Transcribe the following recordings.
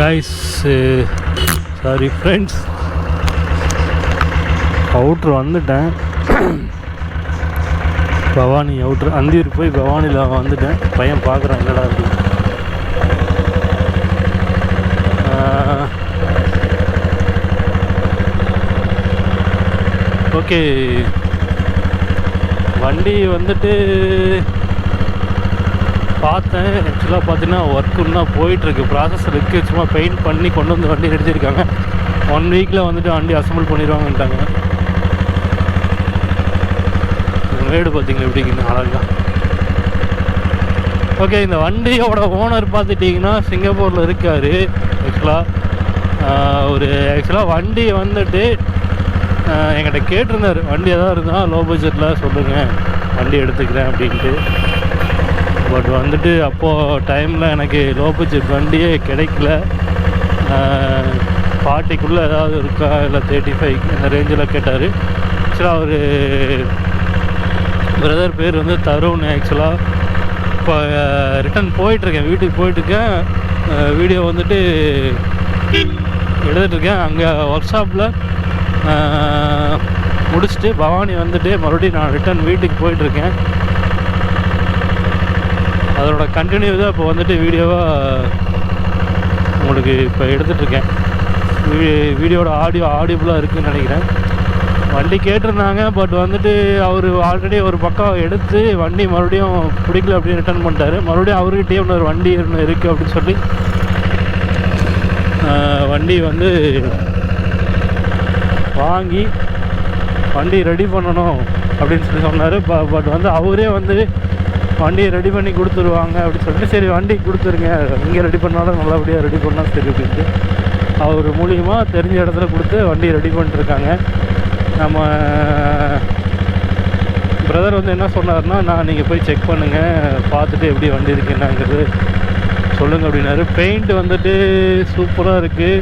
guys, sorry friends, அவுட்ரு வந்துட்டேன். பவானி அவுட்ரு அந்தியூர் போய் பவானியில் வந்துட்டேன். பையன் பார்க்குறான் என்னடா அப்படி. ஓகே, வண்டி வந்துட்டு பார்த்தேன். ஆக்சுவலாக பார்த்தீங்கன்னா ஒர்க் இன்னும் போயிட்டுருக்கு, ப்ராசஸ் இருக்குது. சும்மா பெயிண்ட் பண்ணி கொண்டு வந்து வண்டி எடுத்திருக்காங்க. 1 வீக்கில் வந்துட்டு வண்டி அசம்பிள் பண்ணிடுவாங்கன்ட்டாங்க. வீடு பார்த்தீங்களா எப்படிங்கன்னு அழகா. ஓகே, இந்த வண்டியோட ஓனர் பார்த்துட்டிங்கன்னா சிங்கப்பூரில் இருக்கார். ஆக்சுவலாக வண்டி வந்துட்டு என்கிட்ட கேட்டிருந்தார், வண்டி எதாவது இருந்தால் லோ பட்ஜெட்டில் சொல்லுங்கள், வண்டி எடுத்துக்கிறேன் அப்படின்ட்டு. பட் வந்துட்டு அப்போது டைமில் எனக்கு லோ பட்ஜெட் வண்டியே கிடைக்கல. 40க்குள்ளே ஏதாவது இருக்கா, இல்லை 35 இந்த ரேஞ்சில் கேட்டார். ஆக்சுவலாக அவர் பிரதர் பேர் வந்து தருண். ஆக்சுவலாக இப்போ ரிட்டன் போயிட்டுருக்கேன், வீட்டுக்கு போயிட்டுருக்கேன். வீடியோ வந்துட்டு எடுத்துகிட்ருக்கேன். அங்கே ஒர்க் ஷாப்பில் முடிச்சுட்டு பவானி வந்துட்டு மறுபடியும் நான் ரிட்டன் வீட்டுக்கு போயிட்டுருக்கேன். அதோட கண்டினியூ தான் இப்போ வந்துட்டு வீடியோவாக உங்களுக்கு இப்போ எடுத்துகிட்ருக்கேன். வீடியோட ஆடியோபுளாக இருக்குதுன்னு நினைக்கிறேன். வண்டி கேட்டிருந்தாங்க, பட் வந்துட்டு அவர் ஆல்ரெடி ஒரு பக்கம் எடுத்து வண்டி மறுபடியும் பிடிக்கல அப்படின்னு ரிட்டர்ன் பண்ணிட்டார். மறுபடியும் அவர்கிட்டயே இன்னொரு வண்டி இருக்குது அப்படின்னு சொல்லி வண்டி வந்து வாங்கி வண்டி ரெடி பண்ணணும் அப்படின்னு சொல்லி சொன்னார். பட் வந்து அவரே வந்து வண்டியை ரெடி பண்ணி கொடுத்துருவாங்க அப்படின்னு சொல்லிட்டு, சரி வண்டி கொடுத்துருங்க, இங்கே ரெடி பண்ணாலும் நல்லபடியாக ரெடி பண்ணால் சரி அப்படின்ட்டு அவர் மூலியமாக தெரிஞ்ச இடத்துல கொடுத்து வண்டி ரெடி பண்ணிட்டுருக்காங்க. நம்ம பிரதர் வந்து என்ன சொன்னார்னா, நீங்கள் போய் செக் பண்ணுங்கள், பார்த்துட்டு எப்படி வண்டி இருக்குது என்னங்கிறது சொல்லுங்கள் அப்படின்னாரு. பெயிண்ட் வந்துட்டு சூப்பராக இருக்குது.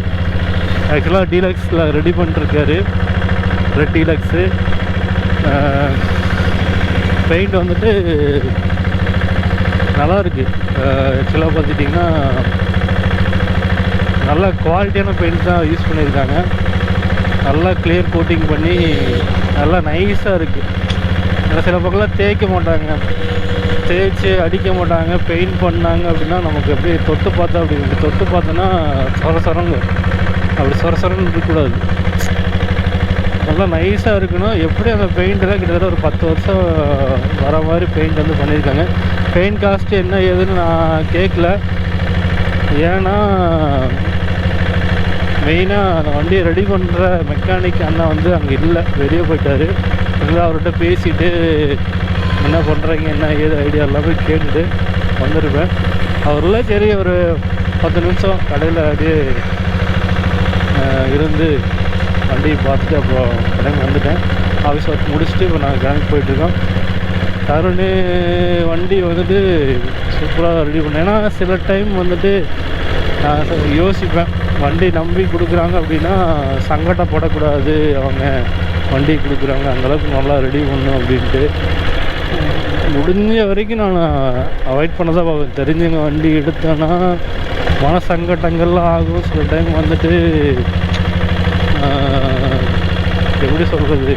ஆக்சுவலாக டீலக்ஸில் ரெடி பண்ணிட்டுருக்காரு, ரெட் டீலக்ஸு. பெயிண்ட் வந்துட்டு நல்லா இருக்குது. ஆக்சுவலாக பார்த்துட்டிங்கன்னா நல்ல குவாலிட்டியான பெயிண்ட் தான் யூஸ் பண்ணியிருக்காங்க. நல்லா கிளியர் கோட்டிங் பண்ணி நல்லா நைஸாக இருக்குது. சில பக்கம்லாம் தேய்க்க மாட்டாங்க, தேய்ச்சி அடிக்க மாட்டாங்க. பெயிண்ட் பண்ணாங்க அப்படின்னா நமக்கு அப்படியே தொட்டு பார்த்தா அப்படி தொட்டு பார்த்தோன்னா சொரசொரங்க, அப்படி சொரசொரன்னு இருக்கக்கூடாது, நல்லா நைஸாக இருக்கணும். எப்படி அந்த பெயிண்ட்டெல்லாம் கிட்டத்தட்ட ஒரு 10 வருஷம் வர மாதிரி பெயிண்ட் வந்து பண்ணியிருக்காங்க. பெயிண்ட் காஸ்ட்டு என்ன ஏதுன்னு நான் கேட்கல, ஏன்னா மெயினாக அந்த வண்டியை ரெடி பண்ணுற மெக்கானிக் அண்ணா வந்து அங்கே இல்லை, வெளியே போயிட்டார். இல்லை அவர்கிட்ட பேசிவிட்டு என்ன பண்ணுறீங்க என்ன ஏது ஐடியா எல்லாமே கேட்டுட்டு வந்துருப்பேன். அவரெல்லாம் சரி ஒரு 10 நிமிஷம் கடையில் அப்படியே இருந்து வண்டியை பார்த்துட்டு அப்புறம் கிளம்பி வந்துட்டேன். ஆஃபீஸ் ஒர்க் முடிச்சுட்டு இப்போ நாங்கள் கிளம்பி போயிட்டுருக்கோம். தருண் வண்டி வந்துட்டு சூப்பராக ரெடி பண்ணேன். ஏன்னா சில டைம் வந்துட்டு நான் யோசிப்பேன், வண்டி நம்பி கொடுக்குறாங்க அப்படின்னா சங்கடப்படக்கூடாது, அவங்க வண்டி கொடுக்குறாங்க அந்தளவுக்கு நல்லா ரெடி பண்ணணும் அப்படின்ட்டு முடிஞ்ச வரைக்கும் நான் அவாய்ட் பண்ண தான் பார்ப்பேன். தெரிஞ்சவங்க வண்டி எடுத்தேன்னா மன சங்கடங்கள்லாம் ஆகும். சில டைம் வந்துட்டு எப்படி சொல்கிறது,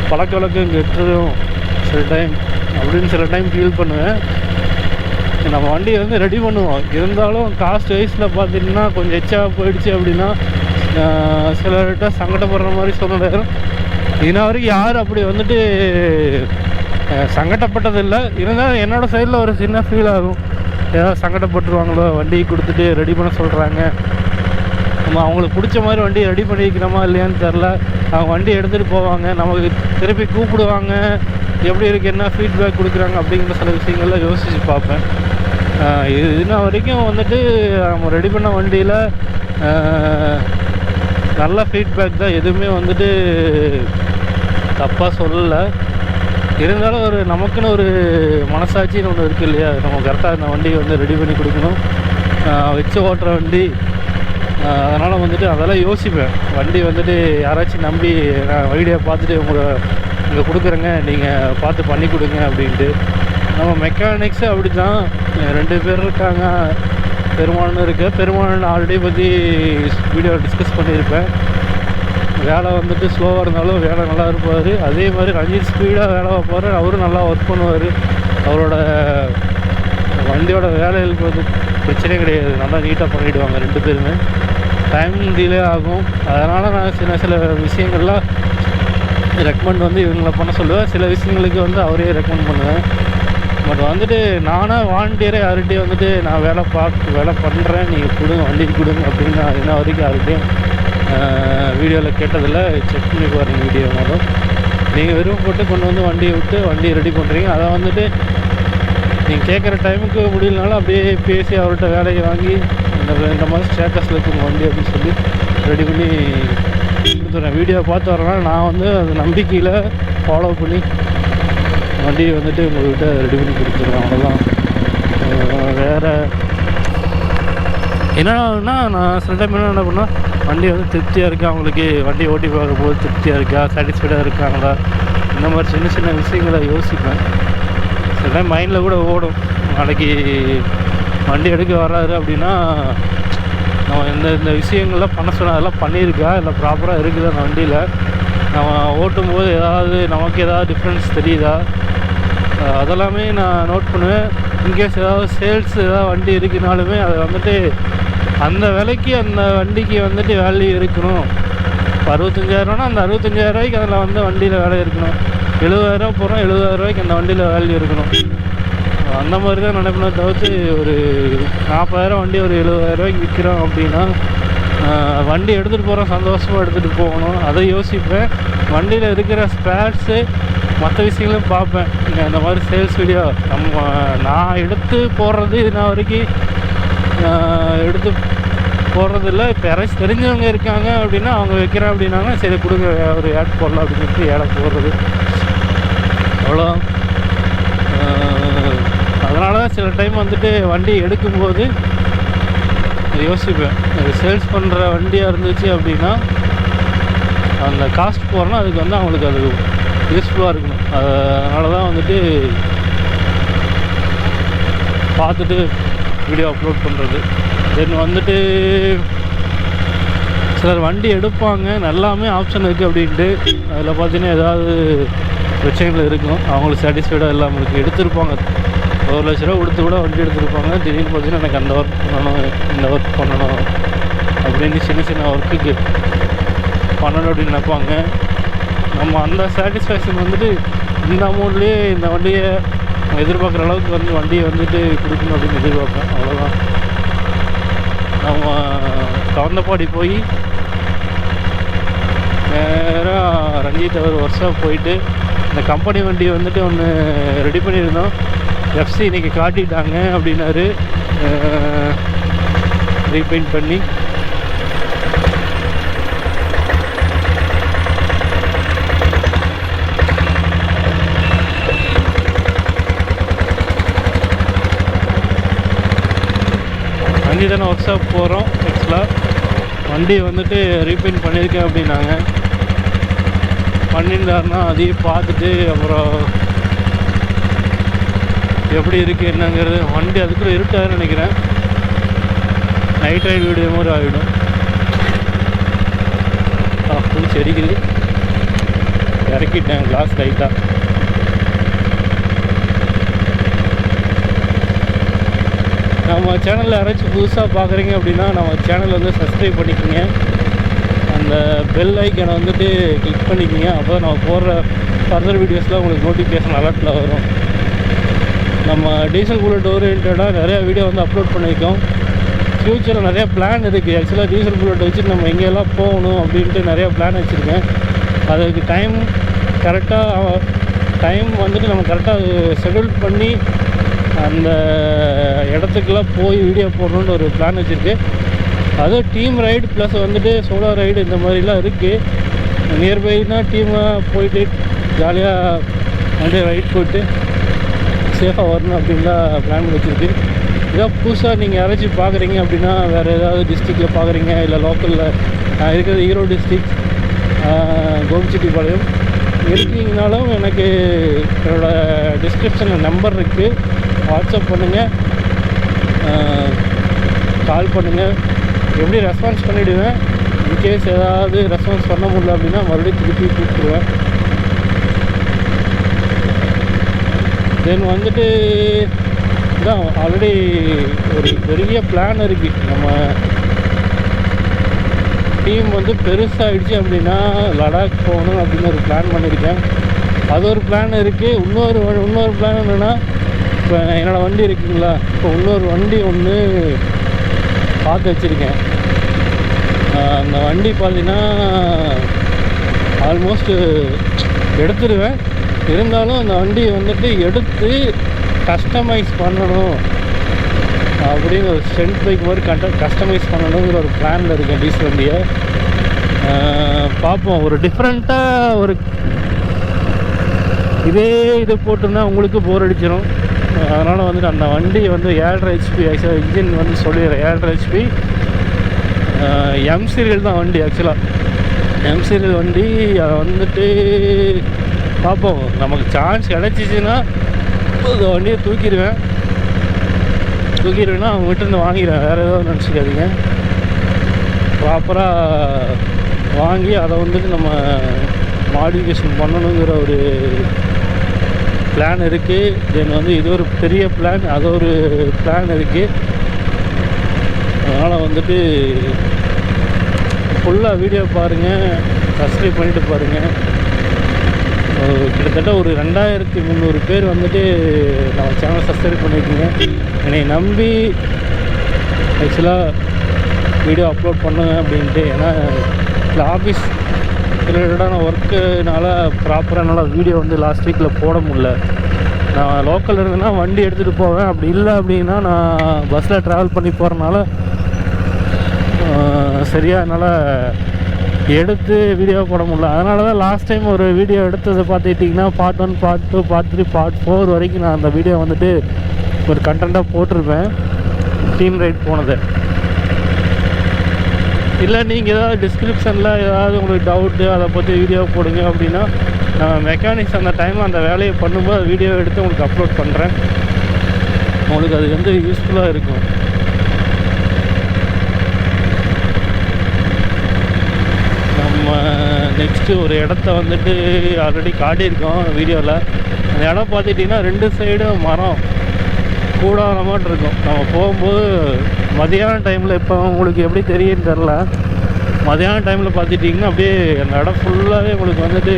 பழக்க வழக்கம் கெட்டுரும் சில டைம் அப்படின்னு சில டைம் ஃபீல் பண்ணுவேன். நம்ம வண்டியை வந்து ரெடி பண்ணுவோம், இருந்தாலும் காஸ்ட் வைஸில் பார்த்திங்கன்னா கொஞ்சம் எச்சா போயிடுச்சு அப்படின்னா சிலர்கிட்ட சங்கடப்படுற மாதிரி சொல்ல. இதுனா வரைக்கும் யாரும் அப்படி வந்துட்டு சங்கடப்பட்டதில்லை. இருந்தாலும் என்னோடய சைடில் ஒரு சின்ன ஃபீல் ஆகும், ஏதாவது சங்கடப்பட்டுருவாங்களோ, வண்டி கொடுத்துட்டு ரெடி பண்ண சொல்கிறாங்க, நம்ம அவங்களுக்கு பிடிச்ச மாதிரி வண்டி ரெடி பண்ணிக்கிறோமா இல்லையான்னு தெரில. அவங்க வண்டி எடுத்துகிட்டு போவாங்க, நமக்கு திருப்பி கூப்பிடுவாங்க, எப்படி இருக்குது என்ன ஃபீட்பேக் கொடுக்குறாங்க அப்படிங்கிற சில விஷயங்கள்லாம் யோசித்து பார்ப்பேன். இதுனா வரைக்கும் வந்துட்டு நம்ம ரெடி பண்ண வண்டியில் நல்ல ஃபீட்பேக் தான், எதுவுமே வந்துட்டு தப்பாக சொல்லலை. இருந்தாலும் ஒரு நமக்குன்னு ஒரு மனசாட்சின்னு ஒன்று இருக்குது இல்லையா, நம்ம கரெக்டாக இந்த வண்டியை வந்து ரெடி பண்ணி கொடுக்கணும், வச்சு ஓட்டுற வண்டி. அதனால் வந்துட்டு அதெல்லாம் யோசிப்பேன். வண்டி வந்துட்டு யாராச்சும் நம்பி நான் வீடியோ பார்த்துட்டு உங்களை இங்கே கொடுக்குறேங்க, நீங்கள் பார்த்து பண்ணி கொடுங்க அப்படின்ட்டு. நம்ம மெக்கானிக்ஸு அப்படி தான், 2 பேர் இருக்காங்க. பெருமாள்னு இருக்குது. பெருமாள் ஆல்ரெடி பற்றி வீடியோ டிஸ்கஸ் பண்ணியிருப்பேன். வேலை வந்துட்டு ஸ்லோவாக இருந்தாலும் வேலை நல்லா இருப்பார். அதே மாதிரி ரஞ்சித் ஸ்பீடாக வேலை வைப்பார். அவரும் நல்லா ஒர்க் பண்ணுவார். அவரோட வண்டியோட வேலைகளுக்கு வந்து பிரச்சனையே கிடையாது, நல்லா நீட்டாக பண்ணிவிடுவாங்க 2 பேருமே. டைம் டிலே ஆகும், அதனால் நான் சில விஷயங்கள்லாம் ரெக்கமெண்ட் வந்து இவங்களை பண்ண சொல்லுவேன். சில விஷயங்களுக்கு வந்து அவரே ரெக்கமெண்ட் பண்ணுவேன். பட் வந்துட்டு நானாக வாலண்டியரே யார்கிட்டையும் வந்துட்டு நான் வேலை பண்ணுறேன், நீங்கள் கொடுங்க, வண்டி கொடுங்க அப்படின்னு நான் இன்ன வரைக்கும் யார்கிட்டையும் வீடியோவில் கேட்டதில்லை. செக் பண்ணி பாருங்கள் வீடியோனாலும். நீங்கள் விருப்பப்பட்டு கொண்டு வந்து வண்டியை விட்டு வண்டியை ரெடி பண்ணுறீங்க. அதை வந்துட்டு நீங்கள் கேட்குற டைமுக்கு முடியலனாலும் அப்படியே பேசி அவர்கிட்ட வேலையை வாங்கி இந்த மாதிரி ஸ்டேட்டஸில் இருக்குங்க வண்டி அப்படின்னு சொல்லி ரெடி பண்ணி கொடுத்துட்றேன். வீடியோ பார்த்து வரேன்னா நான் வந்து அது நம்பிக்கையில் ஃபாலோ பண்ணி வண்டியை வந்துட்டு உங்கள்கிட்ட ரெடி பண்ணி கொடுத்துருவேன். அவ்வளோதான். வேறு என்னன்னா நான் சில டைம் என்ன பண்ணால் வண்டி வந்து திருப்தியாக இருக்கா, அவங்களுக்கு வண்டி ஓட்டி பார்க்கும்போது திருப்தியாக இருக்கா, சாட்டிஸ்ஃபைடாக இருக்காங்களா, இந்த மாதிரி சின்ன சின்ன விஷயங்களை யோசிப்பேன். சில டைம் மைண்டில் கூட ஓடும், நாளைக்கு வண்டி எடுக்க வராது அப்படின்னா நம்ம இந்த விஷயங்கள்லாம் பண்ண சொன்னால் அதெல்லாம் பண்ணியிருக்கா, இல்லை ப்ராப்பராக இருக்குதா அந்த வண்டியில், நம்ம ஓட்டும்போது நமக்கு ஏதாவது டிஃப்ரென்ஸ் தெரியுதா, அதெல்லாமே நான் நோட் பண்ணுவேன். இன்கேஸ் ஏதாவது சேல்ஸ் ஏதாவது வண்டி இருக்குனாலுமே அதை வந்துட்டு அந்த விலைக்கு அந்த வண்டிக்கு வந்துட்டு வேல்யூ இருக்கணும். இப்போ 65,000னா அந்த 65,000 அதில் வந்து வண்டியில் வேலை இருக்கணும். 70,000 போகிறோம், 70,000 அந்த வண்டியில் வேல்யூ இருக்கணும். அந்த மாதிரி தான் நினைப்பேனே தவிர்த்து ஒரு 40,000 வண்டி ஒரு 70,000 விற்கிறோம் அப்படின்னா வண்டி எடுத்துகிட்டு போகிறோம், சந்தோஷமாக எடுத்துகிட்டு போகணும், அதை யோசிப்பேன். வண்டியில் இருக்கிற ஸ்பேர்ஸு மற்ற விஷயங்களும் பார்ப்பேன். அந்த மாதிரி சேல்ஸ் வீடியோ நான் எடுத்து போடுறது நான் வரைக்கும் எடுத்து போடுறதில்ல. இப்போ யாராச்சும் தெரிஞ்சவங்க இருக்காங்க அப்படின்னா அவங்க வைக்கிறேன் அப்படின்னாங்க, சரி கொடுங்க ஒரு ஆட் போடலாம் அப்படின்னு சொல்லிட்டு ஏடை போடுறது, அவ்வளோ. அதனால தான் சில டைம் வந்துட்டு வண்டி எடுக்கும்போது யோசிப்பேன், சேல்ஸ் பண்ணுற வண்டியாக இருந்துச்சு அப்படின்னா அந்த காஸ்ட் போகிறோன்னா அதுக்கு வந்து அவங்களுக்கு அது யூஸ்ஃபுல்லாக இருக்கணும். அதனால தான் வந்துட்டு பார்த்துட்டு வீடியோ அப்லோட் பண்ணுறது. தென் வந்துட்டு சிலர் வண்டி எடுப்பாங்க, நல்லாமே ஆப்ஷன் இருக்குது அப்படின்ட்டு, அதில் பார்த்தீங்கன்னா ஏதாவது பிரச்சனைகள் இருக்கும், அவங்களுக்கு சாட்டிஸ்ஃபைடாக இல்லாமல் இருக்குது. எடுத்திருப்பாங்க 1,00,000 ரூபா கொடுத்து கூட வண்டி எடுத்துருப்பாங்க, திடீர்னு பார்த்தீங்கன்னா எனக்கு அந்த ஒர்க் பண்ணணும், இந்த ஒர்க் பண்ணணும் அப்படின்னு சின்ன சின்ன ஒர்க்குக்கு பண்ணணும் அப்படின்னு நினைப்பாங்க. நம்ம அந்த சாட்டிஸ்ஃபேக்ஷன் வந்துட்டு இந்த அமௌண்ட்லேயே இந்த வண்டியை எதிர்பார்க்குற அளவுக்கு வந்து வண்டியை வந்துட்டு கொடுக்கணும் அப்படின்னு எதிர்பார்ப்பேன், அவ்வளோதான். நம்ம கவர்ந்தபாடி போய் நேராக ரஞ்சித் அவர் ஒர்க் ஷாப் போயிட்டு இந்த கம்பெனி வண்டி வந்துட்டு ஒன்று ரெடி பண்ணியிருந்தோம், எஃப்சி இன்றைக்கி காட்டிட்டாங்க அப்படின்னாரு. ரீபெயிண்ட் பண்ணி வண்டி தானே ஒர்க் ஷாப் போகிறோம். ஆக்சுவலாக வண்டி வந்துட்டு ரீபெயிண்ட் பண்ணியிருக்கேன் அப்படின்னாங்க. பண்ணியிருந்தாருன்னா அதையும் பார்த்துட்டு அப்புறம் எப்படி இருக்குது என்னங்கிறது, வண்டி அதுக்குள்ளே இருக்காதுன்னு நினைக்கிறேன். நைட் ரைடு வீடியோ மாதிரி ஆகிடும். புளிச்சு அடிக்குது, இறக்கிட்டேன் கிளாஸ் லைட்டாக. நம்ம சேனலில் யாராச்சும் புதுசாக பார்க்குறீங்க அப்படின்னா நம்ம சேனல் வந்து சப்ஸ்கிரைப் பண்ணிக்கோங்க, அந்த பெல் ஐக்கனை வந்துட்டு கிளிக் பண்ணிக்கோங்க. அப்போ தான் நம்ம போடுற ஃபர்தர் வீடியோஸ்லாம் உங்களுக்கு நோட்டிஃபிகேஷன் அலர்ட்டில் வரும். நம்ம டீசல் புல்லட் ஓரியன்டாக நிறையா வீடியோ வந்து அப்லோட் பண்ணியிருக்கோம். ஃப்யூச்சரில் நிறையா பிளான் இருக்குது. ஆக்சுவலாக டீசல் புல்லட் வச்சுட்டு நம்ம எங்கெல்லாம் போகணும் அப்படின்ட்டு நிறையா பிளான் வச்சுருக்கேன். அதுக்கு டைம் வந்துட்டு நம்ம கரெக்டாக ஷெட்யூல் பண்ணி அந்த இடத்துக்கெல்லாம் போய் வீடியோ போடணுன்னு ஒரு பிளான் வச்சுருக்கு. அதுவும் டீம் ரைடு ப்ளஸ் வந்துட்டு சோலோ ரைடு இந்த மாதிரிலாம் இருக்குது. நியர்பைனா டீமாக போயிட்டு ஜாலியாக வந்து ரைட் போயிட்டு சேஃபாக வரணும் அப்படின்லாம் பிளான் பண்ணி வச்சுருக்கு. இதான் புதுசாக நீங்கள் யாராச்சும் பார்க்குறீங்க அப்படின்னா, வேறு ஏதாவது டிஸ்ட்ரிக்டில் பார்க்குறீங்க, இல்லை லோக்கலில் இருக்கிறது ஈரோடு டிஸ்ட்ரிக்ட் கோபிச்செட்டிப்பாளையம் இருக்கீங்கனாலும் எனக்கு என்னோடய டிஸ்கிரிப்ஷனில் நம்பர் இருக்குது, வாட்ஸ்அப் பண்ணுங்கள். கால் பண்ணுங்கள். எப்படி ரெஸ்பான்ஸ் பண்ணிவிடுவேன். இன்கேஸ் ஏதாவது ரெஸ்பான்ஸ் பண்ண முடியல அப்படின்னா மறுபடியும் திருப்பி கூப்பிடுவேன். தென் வந்துட்டு தான் ஆல்ரெடி ஒரு பெரிய பிளான் இருக்குது. நம்ம டீம் வந்து பெருசாகிடுச்சு அப்படின்னா லடாக் போகணும் அப்படின்னு ஒரு பிளான் பண்ணியிருக்கேன். அது ஒரு பிளான் இருக்குது. இன்னொரு பிளான் என்னென்னா, இப்போ என்னோடய வண்டி இருக்குங்களா, இப்போ இன்னொரு வண்டி ஒன்று பார்த்து வச்சுருக்கேன். அந்த வண்டி பார்த்தீங்கன்னா ஆல்மோஸ்ட் எடுத்துடுவேன். இருந்தாலும் அந்த வண்டியை வந்துட்டு எடுத்து கஸ்டமைஸ் பண்ணணும் அப்படின்னு ஒரு ஸ்ட்ரென்த் பைக் மாதிரி கஸ்டமைஸ் பண்ணணுங்கிற ஒரு பிளானில் இருக்கேன். டீசல் வண்டியை பார்ப்போம். ஒரு டிஃப்ரெண்ட்டாக ஒரு இது போட்டுருந்தா உங்களுக்கு போர் அடிச்சிடும். அதனால் வந்துட்டு அந்த வண்டியை வந்து 7.5 HP ஆக்சுவலாக இன்ஜின் வந்து சொல்லிடுறேன். 7.5 HP எம் சீரியல் தான் வண்டி. ஆக்சுவலாக எம் சீரியல் வண்டி. அதை வந்துட்டு பார்ப்போம். நமக்கு சான்ஸ் கிடச்சிச்சின்னா அந்த வண்டியை தூக்கிடுவேன்னா அவங்க வீட்டிலேருந்து வாங்கிடுவேன். வேறு ஏதாவது நினச்சிக்காதீங்க. ப்ராப்பராக வாங்கி அதை வந்துட்டு நம்ம மாடிஃபிகேஷன் பண்ணணுங்கிற ஒரு பிளான் இருக்குது. தென் வந்து இது ஒரு பெரிய பிளான், அது ஒரு பிளான் இருக்குது. அதனால் வந்துட்டு ஃபுல்லாக வீடியோ பாருங்கள், சப்ஸ்கிரைப் பண்ணிவிட்டு பாருங்கள். கிட்டத்தட்ட ஒரு 2300 பேர் வந்துட்டு நம்ம சேனலை சப்ஸ்கிரைப் பண்ணியிருக்கீங்க. என்னை நம்பி ஆக்சுவலாக வீடியோ அப்லோட் பண்ணுவேன் அப்படின்ட்டு. ஏன்னா இந்த ஆஃபீஸ் ரிலேட்டடான ஒர்க்குனால ப்ராப்பராக என்னால் வீடியோ வந்து லாஸ்ட் வீக்கில் போட முடியல. நான் லோக்கலில் இருந்தேன்னா வண்டி எடுத்துகிட்டு போவேன். அப்படி இல்லை அப்படின்னா நான் பஸ்ஸில் ட்ராவல் பண்ணி போகிறனால சரியாக என்னால் எடுத்து வீடியோ போட முடியல. அதனால தான் லாஸ்ட் டைம் ஒரு வீடியோ எடுத்ததை பார்த்துக்கிட்டிங்கன்னா பார்ட் 1, பார்ட் 2, பார்ட் 3, பார்ட் 4 வரைக்கும் நான் அந்த வீடியோ வந்துட்டு ஒரு கண்டென்ட்டாக போட்டிருப்பேன். டீம் ரைட் போனது இல்லை. நீங்கள் ஏதாவது டிஸ்கிரிப்ஷனில் ஏதாவது உங்களுக்கு டவுட்டு அதை பற்றி வீடியோ போடுங்க அப்படின்னா நான் மெக்கானிக்ஸ் அந்த டைம் அந்த வேலையை பண்ணும்போது அது வீடியோ எடுத்து உங்களுக்கு அப்லோட் பண்ணுறேன். உங்களுக்கு அது வந்து யூஸ்ஃபுல்லாக இருக்கும். நம்ம நெக்ஸ்ட்டு ஒரு இடத்த வந்துட்டு ஆல்ரெடி காட்டியிருக்கோம் வீடியோவில். அந்த இடம் பார்த்துட்டிங்கன்னா 2 சைடும் மரம் கூடாத மாதிரி இருக்கும். நம்ம போகும்போது மதியான டைமில், இப்போ உங்களுக்கு எப்படி தெரியுன்னு தெரில, மதியான டைமில் பார்த்துட்டிங்கன்னா அப்படியே அந்த இடம் ஃபுல்லாகவே உங்களுக்கு வந்துட்டு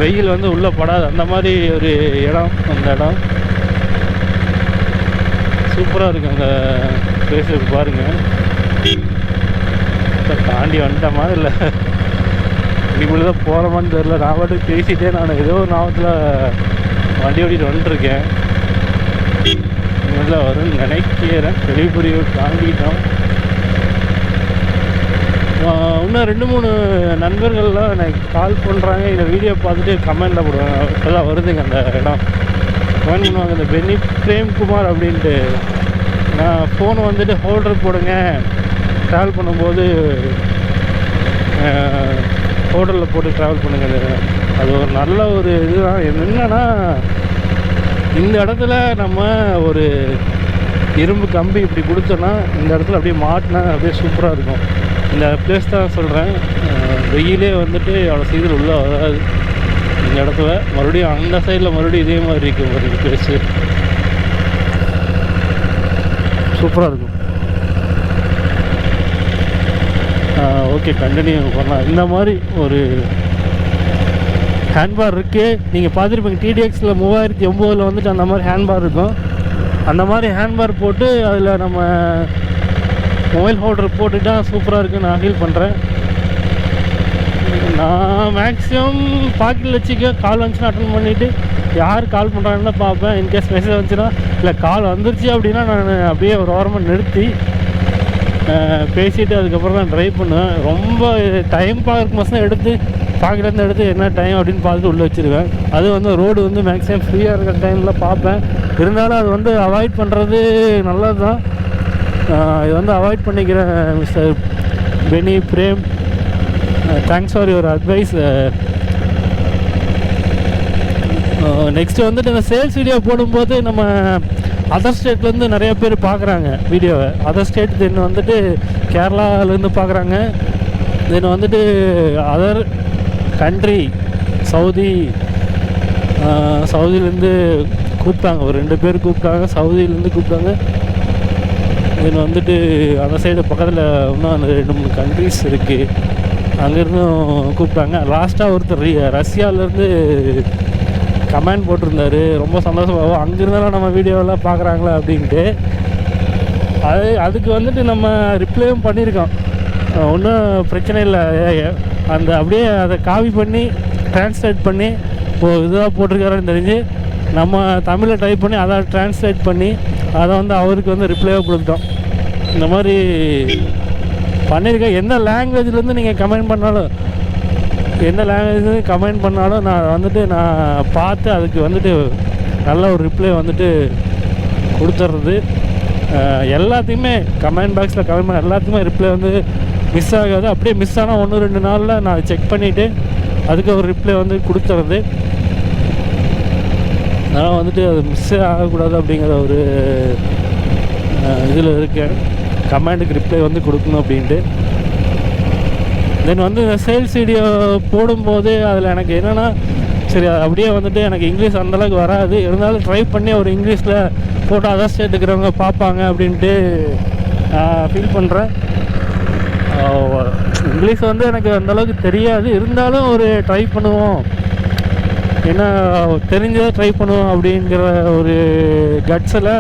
வெயில் வந்து உள்ளே படாது. அந்த மாதிரி ஒரு இடம். அந்த இடம் சூப்பராக இருக்கும். அந்த பிளேஸுக்கு பாருங்கள். தாண்டி வந்துட்டோமா இல்லை இப்படி தான் போகிறோமான்னு தெரில. நான் பாட்டுக்கு பேசிகிட்டே நான் ஏதோ ஒரு நாவத்தில் வண்டி ஓட்டிகிட்டு வந்துட்டுருக்கேன். நல்லா வரும்னு நினைக்கிறேன். வெளிப்புரிய தாண்டிட்டோம். இன்னும் 2-3 நண்பர்கள்லாம் எனக்கு கால் பண்ணுறாங்க. இந்த வீடியோ பார்த்துட்டு கமெண்டில் போடுவாங்க. இப்போதான் வருதுங்க அந்த இடம். கமெண்ட் பண்ணுவாங்க, இந்த பென்னி பிரேம்குமார் அப்படின்ட்டு. நான் ஃபோனை வந்துட்டு ஹோல்டர் போடுங்க, ட்ராவல் பண்ணும்போது ஹோட்டலில் போட்டு ட்ராவல் பண்ணுங்க. அது ஒரு நல்ல ஒரு இதுதான். என்னென்னா இந்த இடத்துல நம்ம ஒரு இரும்பு கம்பி இப்படி கொடுத்தோன்னா இந்த இடத்துல அப்படியே மாட்டினா அப்படியே சூப்பராக இருக்கும். இந்த பிளேஸ் தான் சொல்கிறேன். வெயிலே வந்துட்டு அவ்வளோ சீக்கிரம் உள்ளே வராது. இந்த இடத்துல மறுபடியும் அந்த சைடில் மறுபடியும் இதே மாதிரி இருக்கும் ஒரு பிளேஸு. சூப்பராக இருக்கும். ஓகே, கண்டினியூ பண்ணலாம். இந்த மாதிரி ஒரு ஹேண்ட்பார் இருக்குது. நீங்கள் பார்த்துருப்பீங்க டிடிஎக்ஸில் 3009 வந்துட்டு அந்த மாதிரி ஹேண்ட்பார் இருக்கும். அந்த மாதிரி ஹேண்ட்பார் போட்டு அதில் நம்ம மொபைல் ஹோல்டர் போட்டுட்டால் சூப்பராக இருக்குன்னு நான் ஃபீல் பண்ணுறேன். நான் மேக்ஸிமம் பாக்கெட்டில் வச்சுக்க, கால் வந்துச்சுன்னா அட்டன் பண்ணிவிட்டு யார் கால் பண்ணுறாங்கன்னு தான் பார்ப்பேன். இன்கேஸ் மெசேஜ் வந்துச்சுன்னா, இல்லை கால் வந்துருச்சு அப்படின்னா நான் அப்படியே ஒரு ஓரமாக நிறுத்தி பேசிவிட்டு அதுக்கப்புறம் தான் ட்ரைவ் பண்ணுவேன். ரொம்ப டைம் பார்க்க மாதம் எடுத்து பாக்கெட்லேருந்து எடுத்து என்ன டைம் அப்படின்னு பார்த்துட்டு உள்ளே வச்சுருவேன். அது வந்து ரோடு வந்து மேக்ஸிமம் ஃப்ரீயாக இருக்கிற டைமில் பார்ப்பேன். இருந்தாலும் அது வந்து அவாய்ட் பண்ணுறது நல்லது தான். இது வந்து அவாய்ட் பண்ணிக்கிறேன். Mister Benny Prem, thanks for your advice. Next வந்துட்டு இந்த சேல்ஸ் வீடியோ போடும்போது நம்ம அதர் ஸ்டேட்லேருந்து நிறைய பேர் பார்க்குறாங்க வீடியோவை. அதர் ஸ்டேட் தென் வந்துட்டு கேரளாலேருந்து பார்க்குறாங்க, தென் வந்துட்டு அதர் கண்ட்ரி சவுதியிலேருந்து கூப்பிட்டாங்க, ஒரு 2 பேர் கூப்பிட்டாங்க, சவுதியிலேருந்து கூப்பிட்டாங்க. தென் வந்துட்டு அந்த சைடு பக்கத்தில் இன்னும் 2-3 கண்ட்ரிஸ் இருக்குது, அங்கேருந்தும் கூப்பிட்டாங்க. லாஸ்ட்டாக ஒருத்தர் ரஷ்யாவிலேருந்து கமெண்ட் போட்டிருந்தார், ரொம்ப சந்தோஷமாகவும் அங்கேருந்தாலும் நம்ம வீடியோவெல்லாம் பார்க்குறாங்களா அப்படின்ட்டு. அதுக்கு வந்துட்டு நம்ம ரிப்ளையும் பண்ணியிருக்கோம், ஒன்றும் பிரச்சனை இல்லை. அந்த அப்படியே அதை காப்பி பண்ணி ட்ரான்ஸ்லேட் பண்ணி இதாக போட்டிருக்காருன்னு தெரிஞ்சு நம்ம தமிழில் டைப் பண்ணி அதை ட்ரான்ஸ்லேட் பண்ணி அதை வந்து அவருக்கு வந்து ரிப்ளையாக கொடுத்தோம். இந்த மாதிரி பண்ணியிருக்கேன். எந்த லாங்குவேஜ்லேருந்து நீங்கள் கமெண்ட் பண்ணாலும், எந்த லாங்குவேஜ்லேருந்து கமெண்ட் பண்ணாலும் நான் வந்துட்டு நான் பார்த்து அதுக்கு வந்துட்டு நல்ல ஒரு ரிப்ளை வந்துட்டு கொடுத்துட்றது. எல்லாத்தையுமே கமெண்ட் பாக்ஸில் கமெண்ட் பண்ண எல்லாத்துக்குமே ரிப்ளை வந்து மிஸ் ஆகாது. அப்படியே மிஸ் ஆனால் 1-2 நாளில் நான் செக் பண்ணிவிட்டு அதுக்கு ஒரு ரிப்ளை வந்து கொடுத்துறது. அதனால் வந்துட்டு அது மிஸ்ஸே ஆகக்கூடாது அப்படிங்கிற ஒரு இதில் இருக்கேன், கமெண்டுக்கு ரிப்ளை வந்து கொடுக்கணும் அப்படின்ட்டு. தென் வந்து இந்த சேல்ஸ் வீடியோ போடும்போது அதில் எனக்கு என்னென்னா, சரி அப்படியே வந்துட்டு எனக்கு இங்கிலீஷ் அந்தளவுக்கு வராது, இருந்தாலும் ட்ரை பண்ணி ஒரு இங்கிலீஷில் போட்டு அதர் ஸ்டேட் இருக்கிறவங்க பார்ப்பாங்க அப்படின்ட்டு ஃபீல் பண்ணுறேன். இங்கிலீஷ் வந்து எனக்கு அந்தளவுக்கு தெரியாது, இருந்தாலும் ஒரு ட்ரை பண்ணுவோம், ஏன்னா தெரிஞ்சதை ட்ரை பண்ணுவோம் அப்படிங்கிற ஒரு கட்ஸில்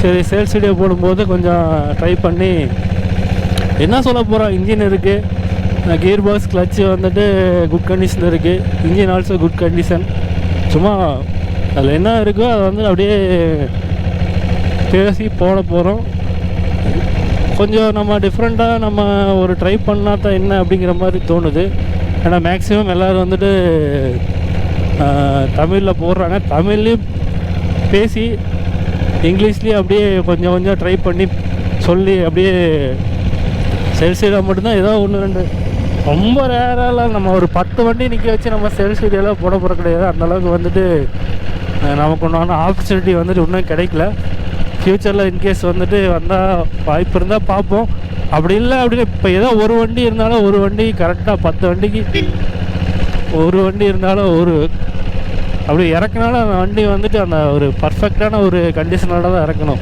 சரி சேல்ஸ் வீடியோ போடும்போது கொஞ்சம் ட்ரை பண்ணி என்ன சொல்ல போகிறோம். இன்ஜின் இருக்குது, கியர் பாக்ஸ், கிளச்சு வந்துட்டு குட் கண்டிஷன் இருக்குது, இன்ஜின் ஆல்சோ குட் கண்டிஷன். சும்மா அதில் என்ன இருக்கோ அதை வந்து அப்படியே பேசி போட போகிறோம். கொஞ்சம் நம்ம டிஃப்ரெண்ட்டாக நம்ம ஒரு ட்ரை பண்ணால் தான் என்ன அப்படிங்கிற மாதிரி தோணுது. ஏன்னா மேக்ஸிமம் எல்லோரும் வந்துட்டு தமிழில் போடுறாங்க, தமிழ்லேயும் பேசி இங்கிலீஷ்லேயும் அப்படியே கொஞ்சம் ட்ரை பண்ணி சொல்லி அப்படியே சேல்ஸ் வீடியோ மட்டும்தான் ஏதோ 1-2 ரொம்ப ரேராக நம்ம ஒரு 10 வண்டி நிற்க வச்சு நம்ம சேல்ஸ் வீடியோலாம் போட போகிற கிடையாது. அந்தளவுக்கு வந்துட்டு நமக்கு ஒன்றான ஆப்பர்ச்சுனிட்டி வந்துட்டு இன்னும் கிடைக்கல. ஃப்யூச்சரில் இன்கேஸ் வந்துட்டு வந்தால் வாய்ப்பு இருந்தால் பார்ப்போம். அப்படி இல்லை அப்படின்னு இப்போ ஏதோ ஒரு வண்டி இருந்தாலும் ஒரு வண்டி கரெக்டாக 10 வண்டிக்கு ஒரு வண்டி இருந்தாலும் ஒரு அப்படி இறக்குனாலும் அந்த வண்டி வந்துட்டு அந்த ஒரு பர்ஃபெக்டான ஒரு கண்டிஷனோட தான் இறக்கணும்.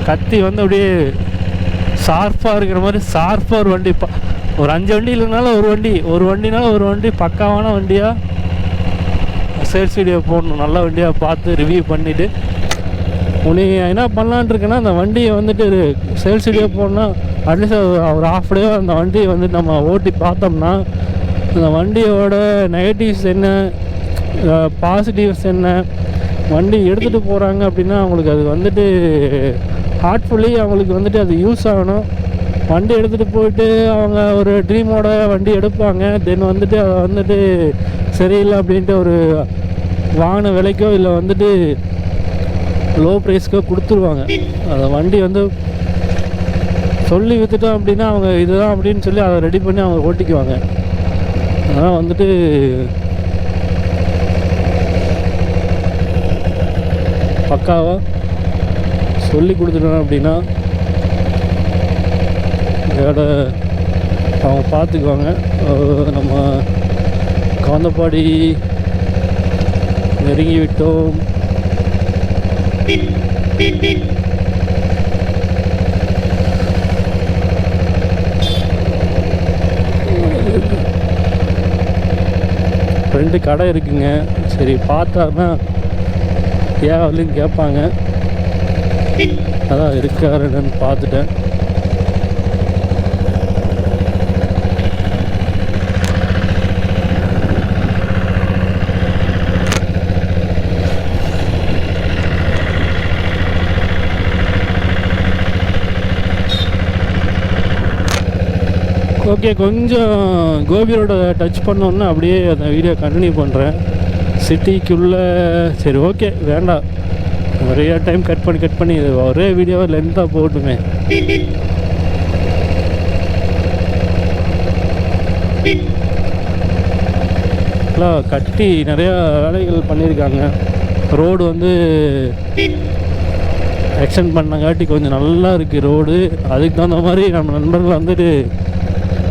கத்தி வந்து அப்படியே ஷார்ப்பாக இருக்கிற மாதிரி ஷார்ப்பாக ஒரு வண்டி, ஒரு 5 வண்டி இல்லைனாலும் ஒரு வண்டினாலும் ஒரு வண்டி பக்காவான வண்டியாக சேல்ஸ் வீடியோ போடணும். நல்ல வண்டியாக பார்த்து ரிவ்யூ பண்ணிவிட்டு நீ என்ன பண்ணலான் இருக்கேன்னா, அந்த வண்டியை வந்துட்டு சேல்ஸ் வீடியோ போடணும். அட்லீஸ்ட் ஒரு ½ டே அந்த வண்டியை வந்துட்டு நம்ம ஓட்டி பார்த்தோம்னா அந்த வண்டியோட நெகட்டிவ்ஸ் என்ன, பாசிட்டிவ்ஸ் என்ன, வண்டி எடுத்துகிட்டு போகிறாங்க அப்படின்னா அவங்களுக்கு அது வந்துட்டு ஹார்ட்ஃபுல்லி அவங்களுக்கு வந்துட்டு அது யூஸ் ஆகணும். வண்டி எடுத்துகிட்டு போயிட்டு அவங்க ஒரு ட்ரீமோட வண்டி எடுப்பாங்க, தென் வந்துட்டு அதை வந்துட்டு சரியில்லை அப்படின்ட்டு ஒரு வாங்கின விலைக்கோ இல்லை வந்துட்டு லோ ப்ரைஸ்க்கோ கொடுத்துருவாங்க. அந்த வண்டி வந்து சொல்லி விற்றுட்டோம் அப்படின்னா அவங்க இதுதான் அப்படின்னு சொல்லி அதை ரெடி பண்ணி அவங்க ஓட்டிக்குவாங்க. அதனால் வந்துட்டு பக்காவாக சொல்லி கொடுத்துட்டோம் அப்படின்னா இதோட அவங்க பார்த்துக்குவாங்க. நம்ம காந்தப்பாடி நெருங்கி விட்டோம். ரெண்டு கடை இருக்குங்க. சரி பார்த்தாருன்னா ஏன் அவளையும் கேட்பாங்க, அதான் இருக்காருன்னு பார்த்துட்டேன். ஓகே, கொஞ்சம் கோபியோட டச் பண்ணோன்னா அப்படியே அந்த வீடியோ கண்டினியூ பண்ணுறேன். சிட்டிக்குள்ளே சரி ஓகே வேண்டாம், ஒரே டைம் கட் பண்ணி ஒரே வீடியோவை லென்த்தாக போட்டுமே. கட்டி நிறையா வேலைகள் பண்ணியிருக்காங்க. ரோடு வந்து எக்ஸ்டெண்ட் பண்ணங்காட்டி கொஞ்சம் நல்லா இருக்குது ரோடு. அதுக்கு தகுந்த மாதிரி நம்ம நண்பர்கள் வந்துட்டு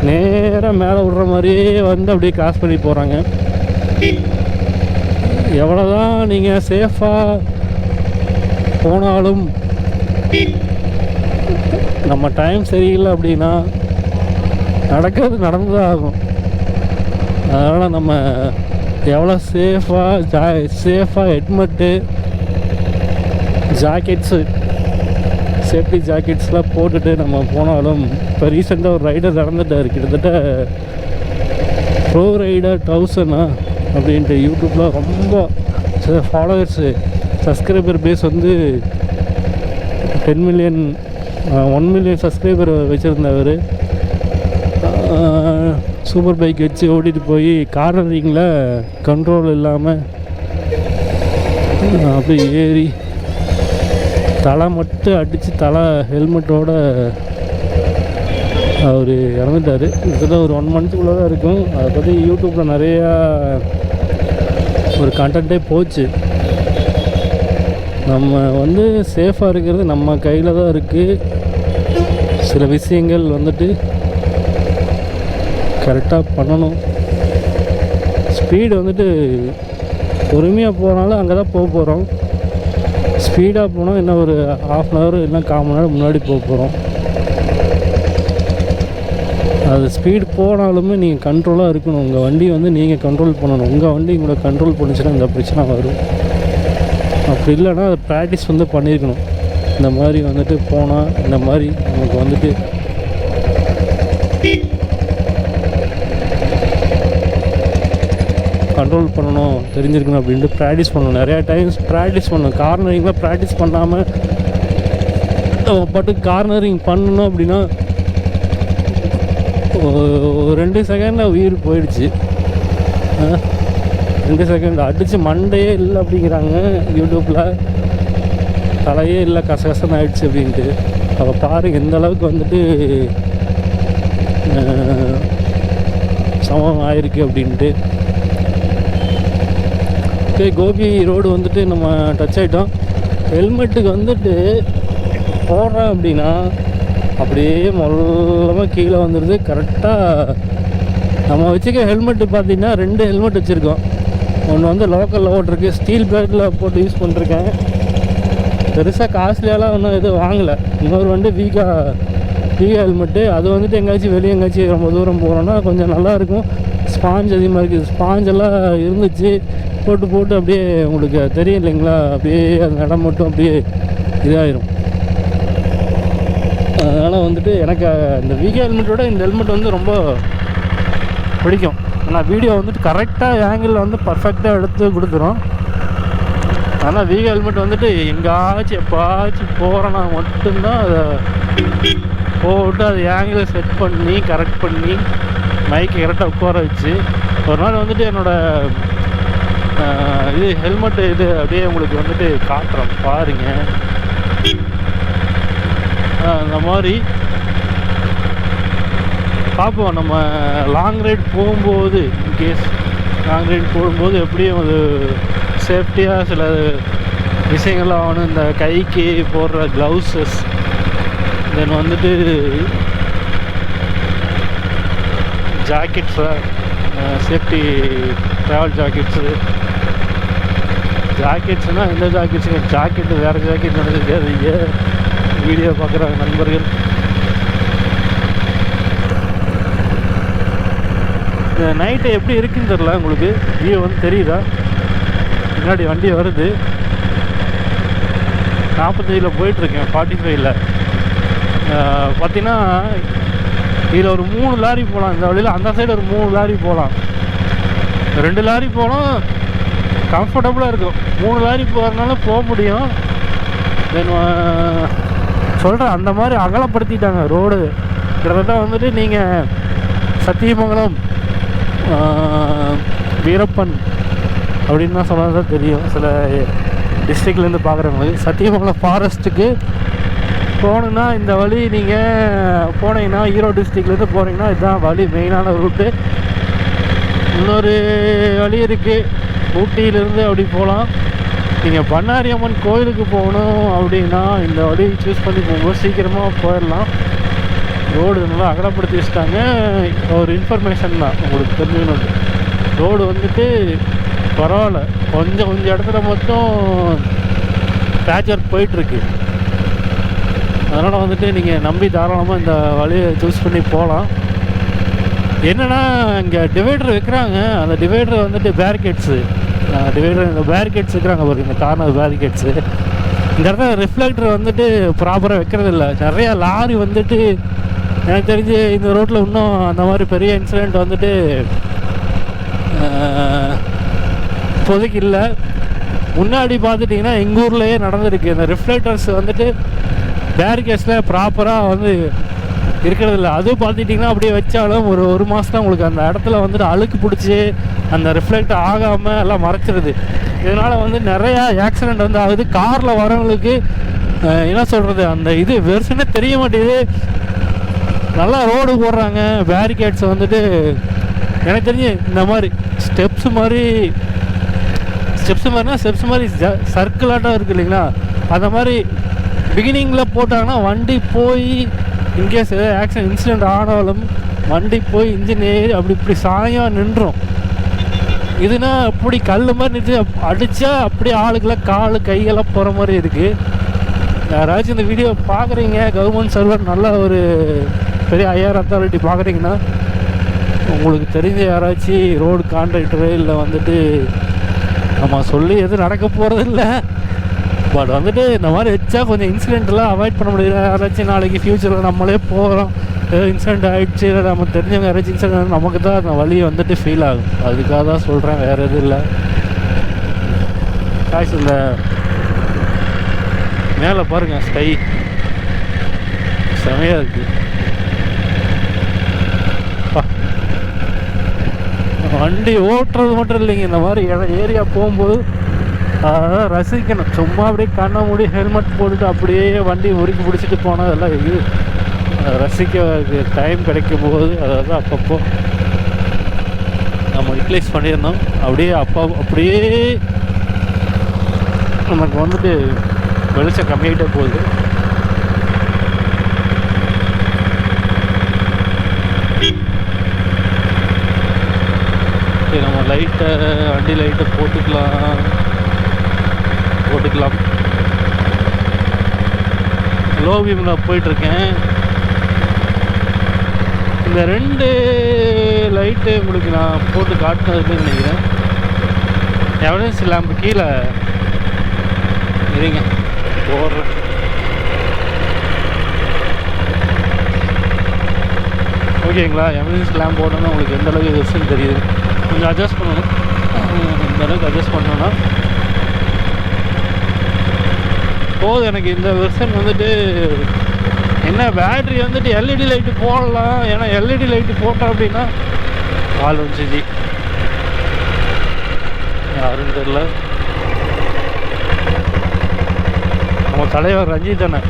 நேராக மேலே விடுற மாதிரியே வந்து அப்படியே கிராஸ் பண்ணி போகிறாங்க. எவ்வளோதான் நீங்கள் சேஃபாக போனாலும் நம்ம டைம் சரியில்லை அப்படின்னா நடக்கிறது நடந்து தான் ஆகும். அதனால் நம்ம எவ்வளோ சேஃபாக ஹெல்மெட்டு, ஜாக்கெட்ஸு, சேஃப்டி ஜாக்கெட்ஸ்லாம் போட்டுட்டு நம்ம போனாலும், இப்போ ரீசெண்டாக ஒரு ரைடர் நடந்துட்டார், கிட்டத்தட்ட ப்ரோ ரைடர் 1000 அப்படின்ட்டு யூடியூப்பில் ரொம்ப ஃபாலோவர்ஸு, சப்ஸ்கிரைபர் பேஸ் வந்து 10 மில்லியன் 1 மில்லியன் சப்ஸ்கிரைபர் வச்சுருந்தவர். சூப்பர் பைக் வச்சு ஓட்டிகிட்டு போய் கார்னரிங்கில் கண்ட்ரோல் இல்லாமல் அப்படி ஏறி தலை மட்டும் அடித்து ஹெல்மெட்டோட அவர் இறந்துட்டார். கிட்டத்தட்ட ஒரு 1 மந்த்துக்குள்ளே தான் இருக்கும். அதை பற்றி யூடியூப்பில் நிறையா ஒரு கண்டென்ட்டே போச்சு. நம்ம வந்து சேஃபாக இருக்கிறது நம்ம கையில் தான் இருக்குது. சில விஷயங்கள் வந்துட்டு கரெக்டாக பண்ணணும். ஸ்பீடு வந்துட்டு பொறுமையாக போனாலும் அங்கே தான் போக போகிறோம். ஸ்பீடாக போனால் இன்னும் ஒரு ½ இல்லை 1/4 மணி நேரம் முன்னாடி போக போகிறோம். அது ஸ்பீடு போனாலுமே நீங்கள் கண்ட்ரோலாக இருக்கணும். உங்கள் வண்டி வந்து நீங்கள் கண்ட்ரோல் பண்ணணும். உங்கள் வண்டி உங்களை கண்ட்ரோல் பண்ணிச்சுன்னா இந்த பிரச்சனை வரும். அப்படி இல்லைன்னா அதை ப்ராக்டிஸ் வந்து பண்ணியிருக்கணும். இந்த மாதிரி வந்துட்டு போனால் இந்த மாதிரி நமக்கு வந்துட்டு கண்ட்ரோல் பண்ணணும் தெரிஞ்சிருக்கணும் அப்படின்ட்டு ப்ராக்டிஸ் பண்ணணும். நிறையா டைம்ஸ் ப்ராக்டிஸ் பண்ணணும். கார்னரிங்கில் ப்ராக்டிஸ் பண்ணாமல் பட்டு கார்னரிங் பண்ணணும் அப்படின்னா 2 செகண்டில் உயிர் போயிடுச்சு. 2 செகண்ட் அடித்து மண்டையே இல்லை அப்படிங்கிறாங்க யூடியூப்பில். தலையே இல்லை, கசகசன்னு ஆயிடுச்சு அப்படின்ட்டு. அப்போ பாருங்கள் எந்த அளவுக்கு வந்துட்டு சமம் ஆயிருக்கு அப்படின்ட்டு. ஓகே, கோபி ரோடு வந்துட்டு நம்ம டச் ஆகிட்டோம். ஹெல்மெட்டுக்கு வந்துட்டு போடுறேன் அப்படின்னா அப்படியே மொல்லமாக கீழே வந்துடுது. கரெக்டாக நம்ம வச்சுக்க ஹெல்மெட்டு பார்த்திங்கன்னா 2 ஹெல்மெட் வச்சுருக்கோம். ஒன்று வந்து லோக்கலில் ஓட்டிருக்கு, ஸ்டீல் பிளேட்டில் போட்டு யூஸ் பண்ணிருக்கேன். பெருசாக காஸ்ட்லியாலாம் ஒன்றும் எதுவும் வாங்கலை. இன்னொரு வந்து வீகா ஹெல்மெட்டு. அது வந்துட்டு எங்கேயாச்சும் வெளியே எங்கேயாச்சும் ரொம்ப தூரம் போகிறோன்னா கொஞ்சம் நல்லாயிருக்கும். ஸ்பாஞ்ச் அதிகமாக இருக்குது. ஸ்பாஞ்செல்லாம் இருந்துச்சு, போட்டு அப்படியே உங்களுக்கு தெரியும் இல்லைங்களா, அப்படியே அந்த இடம் மட்டும் அப்படியே இதாகிடும். அதனால் வந்துட்டு எனக்கு இந்த வீகா ஹெல்மெட்டோட இந்த ஹெல்மெட் வந்து ரொம்ப பிடிக்கும். ஆனால் வீடியோ வந்துட்டு கரெக்டாக ஆங்கிளில் வந்து பர்ஃபெக்டாக எடுத்து கொடுத்துரும். ஆனால் வீகா ஹெல்மெட் வந்துட்டு எங்கேயாச்சும் எப்பாச்சும் போகிறேன்னா மட்டும்தான் அதை போட்டு அது ஆங்கிளை செட் பண்ணி கரெக்ட் பண்ணி மைக்கை கரெக்டாக உட்கார வச்சு. ஒரு நாள் வந்துட்டு என்னோடய இது ஹெல்மெட்டு இது அப்படியே உங்களுக்கு வந்துட்டு காட்டுறோம் பாருங்க. அந்த மாதிரி பார்ப்போம். நம்ம லாங் ரைட் போகும்போது, இன்கேஸ் லாங் ரைட் போகும்போது எப்படியும் அது சேஃப்டியாக சில விஷயங்கள்லாம் ஆகணும். இந்த கைக்கு போடுற க்ளவுஸஸ், தென் வந்துட்டு ஜாக்கெட்ஸு, சேஃப்டி ட்ராவல் ஜாக்கெட்ஸுனால் எந்த ஜாக்கெட்ஸுங்க, ஜாக்கெட்டு வேறு ஜாக்கெட் நடந்துருக்காதீங்க. வீடியோ பார்க்குறாங்க நண்பர்கள். நைட்டு எப்படி இருக்குன்னு தெரில உங்களுக்கு. வியூ வந்து தெரியுதா? முன்னாடி வண்டி வருது. 45 போயிட்டுருக்கேன், 45 பார்த்தீங்கன்னா இதில் ஒரு 3 லாரி போகலாம். இந்த வழியில் அந்த சைடு ஒரு 3 லாரி போகலாம். 2 லாரி போனால் கம்ஃபர்டபுளாக இருக்கும். 3 லாரி போகிறதுனால போக முடியும். தென் சொல்கிறேன், அந்த மாதிரி அகலப்படுத்திட்டாங்க ரோடு. கிட்டத்தட்ட வந்துட்டு நீங்கள் சத்தியமங்கலம் வீரப்பன் அப்படின்னு தான் சொன்னது தான் தெரியும் சில டிஸ்ட்ரிக்ட்லேருந்து பார்க்குறவங்களுக்கு. சத்தியமங்கலம் ஃபாரஸ்ட்டுக்கு போகணுன்னா இந்த வழி நீங்கள் போனீங்கன்னா, ஈரோடு டிஸ்ட்ரிக்ட்லேருந்து போனீங்கன்னா இதுதான் வழி, மெயினான ரூட்டு. இன்னொரு வழி இருக்குது, ஊட்டியிலேருந்து அப்படி போகலாம். நீங்கள் பண்ணாரியம்மன் கோயிலுக்கு போகணும் அப்படின்னா இந்த வழி சூஸ் பண்ணி போகும்போது சீக்கிரமாக போயிடலாம். ரோடு நல்லா அகலப்படுத்தி வச்சுட்டாங்க. ஒரு இன்ஃபர்மேஷன் தான் உங்களுக்கு தெரிஞ்சுக்கணும். ரோடு வந்துட்டு பரவாயில்ல, கொஞ்சம் இடத்துல மட்டும் பேட்ச் ஒர்க் போயிட்டுருக்கு. அதனால் வந்துட்டு நீங்கள் நம்பி தாராளமாக இந்த வழியை சூஸ் பண்ணி போகலாம். என்னென்னா இங்கே டிவைடர் வைக்கிறாங்க. அந்த டிவைடர் வந்துட்டு பேரிகேட்ஸு டிவைடர் இந்த பேரிகேட்ஸ் வைக்கிறாங்க பாருங்க, இந்த கார்னர் பேரிகேட்ஸு. இந்த இடத்துல ரிஃப்ளெக்டர் வந்துட்டு ப்ராப்பராக வைக்கிறதில்ல. நிறையா லாரி வந்துட்டு எனக்கு தெரிஞ்சு இந்த ரோட்டில் இன்னும் அந்த மாதிரி பெரிய இன்சிடெண்ட் வந்துட்டு இப்போதைக்கு இல்லை. முன்னாடி பார்த்துட்டிங்கன்னா எங்கள் ஊர்லேயே நடந்திருக்கு. இந்த ரிஃப்ளெக்டர்ஸ் வந்துட்டு பேரிகேட்ஸில் ப்ராப்பராக வந்து இருக்கிறதில்ல. அதுவும் பார்த்துட்டிங்கன்னா அப்படியே வச்சாலும் ஒரு மாதம் தான் உங்களுக்கு அந்த இடத்துல வந்துட்டு அழுக்கு பிடிச்சி அந்த ரிஃப்ளெக்ட் ஆகாமல் எல்லாம் மறைச்சிருது. இதனால் வந்து நிறையா ஆக்சிடெண்ட் வந்து ஆகுது. காரில் வரவங்களுக்கு என்ன சொல்கிறது, அந்த இது வெர்ஷனே தெரிய மாட்டேங்குது. நல்லா ரோடு போடுறாங்க, பேரிகேட்ஸ் வந்துட்டு எனக்கு தெரிஞ்சு இந்த மாதிரி ஸ்டெப்ஸ் மாதிரி சர்க்கிளாட்டம் இருக்குது இல்லைங்களா, அந்த மாதிரி பிகினிங்கில் போட்டாங்கன்னா வண்டி போய் இன்கேஸ் ஏதாவது இன்சிடெண்ட் ஆனாலும் வண்டி போய் இன்ஜின் ஏறி அப்படி இப்படி சாயம் நின்றோம். இதுனா அப்படி கல் மாதிரி நின்று அடித்தா அப்படியே ஆளுக்கெல்லாம் கால் கையெல்லாம் போகிற மாதிரி இருக்குது. யாராச்சும் இந்த வீடியோ பார்க்குறீங்க, கவர்மெண்ட் சர்வர் நல்ல ஒரு பெரிய ஐஆர் அத்தாரிட்டி பார்க்குறீங்கன்னா, உங்களுக்கு தெரிஞ்ச யாராச்சும் ரோடு கான்ட்ராக்டரு இல்லை வந்துட்டு நம்ம சொல்லி எதுவும் நடக்க போகிறதில்ல, பட் வந்துட்டு இந்த மாதிரி வச்சா கொஞ்சம் இன்சிடெண்ட்லாம் அவாய்ட் பண்ண முடியல. யாராச்சும் நாளைக்கு ஃப்யூச்சரில் நம்மளே போகிறோம், ஏதோ இன்சிடெண்ட் ஆகிடுச்சு, இல்லை நம்ம தெரிஞ்சவங்க யாராச்சும் இன்சிடெண்ட் நமக்கு தான் அந்த வழி வந்துட்டு ஃபீல் ஆகும். அதுக்காக தான் சொல்கிறேன், வேறு எதுவும் இல்லை. காய்ச்சி இந்த மேலே பாருங்கள், ஸ்கை செமையாக இருக்குது. வண்டி ஓட்டுறது மட்டும் இல்லைங்க, இந்த மாதிரி ஏரியா போகும்போது அதான் ரசிக்கணும். சும்மா அப்படியே கண்ணை மூடி ஹெல்மெட் போட்டுட்டு அப்படியே வண்டி முறுக்கி பிடிச்சிட்டு போனால் அதெல்லாம் இது ரசிக்க டைம் கிடைக்கும் போது அதாவது அப்பப்போ நம்ம யூட்டிலைஸ் பண்ணியிருந்தோம். அப்படியே நமக்கு வந்துட்டு வெளிச்சம் கம்மியாகிட்டே போகுது. நம்ம லைட்டை வண்டி லைட்டை போட்டுக்கலாம். லோ பீமில் போயிட்டுருக்கேன். இந்த 2 லைட்டு உங்களுக்கு நான் போட்டு காட்டினதுன்னு நினைக்கிறேன். எமர்ஜென்சி லேம்பு கீழே இருங்க போடுறேன். ஓகேங்களா, எமர்ஜென்சி லேம்ப் போடணும்னா உங்களுக்கு எந்த அளவுக்கு வெர்ஷன் தெரியுது, கொஞ்சம் அட்ஜஸ்ட் பண்ணணும். இந்த அளவுக்கு அட்ஜஸ்ட் பண்ணோன்னா போதும். எனக்கு இந்த வெர்ஷன் வந்துட்டு என்ன பேட்ரி வந்துட்டு எல்இடி லைட்டு போடலாம். ஏன்னா எல்இடி லைட்டு போட்டோம் அப்படின்னா கால் வந்துச்சு, யாருன்னு தெரில. நம்ம தலைவர் ரஞ்சித் தானே.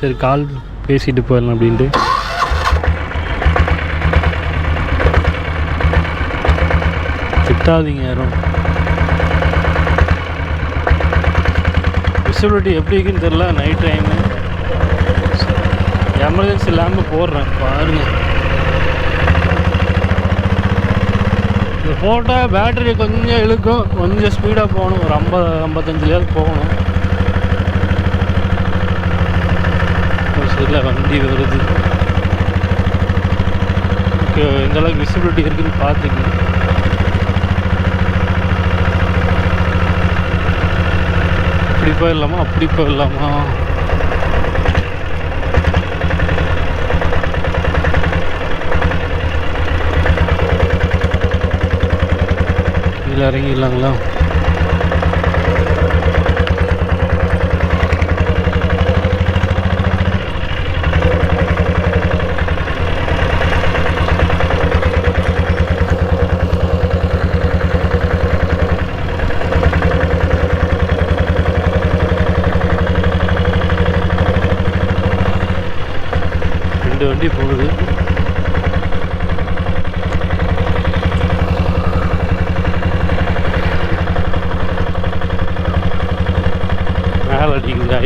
சரி, கால் பேசிட்டு போயிடலாம் அப்படின்ட்டு. திட்டாதீங்க யாரும். விசிபிலிட்டி எப்படி இருக்குன்னு தெரில நைட் டைமு. எமர்ஜென்சி லேம்பு போடுறேன் பாருங்க. இது போட்டால் பேட்டரி கொஞ்சம் இழுக்கும், கொஞ்சம் ஸ்பீடாக போகணும். ஒரு 50-55 போகணும். இல்லை வண்டி வருது. ஓகே, எந்த அளவுக்கு விசிபிலிட்டி இருக்குன்னு பார்த்துக்கணும். இப்படி போயிடலாமா, அப்படி போயிடலாமா? கீழே இறங்கிடலாங்களா? வண்டி போகுது.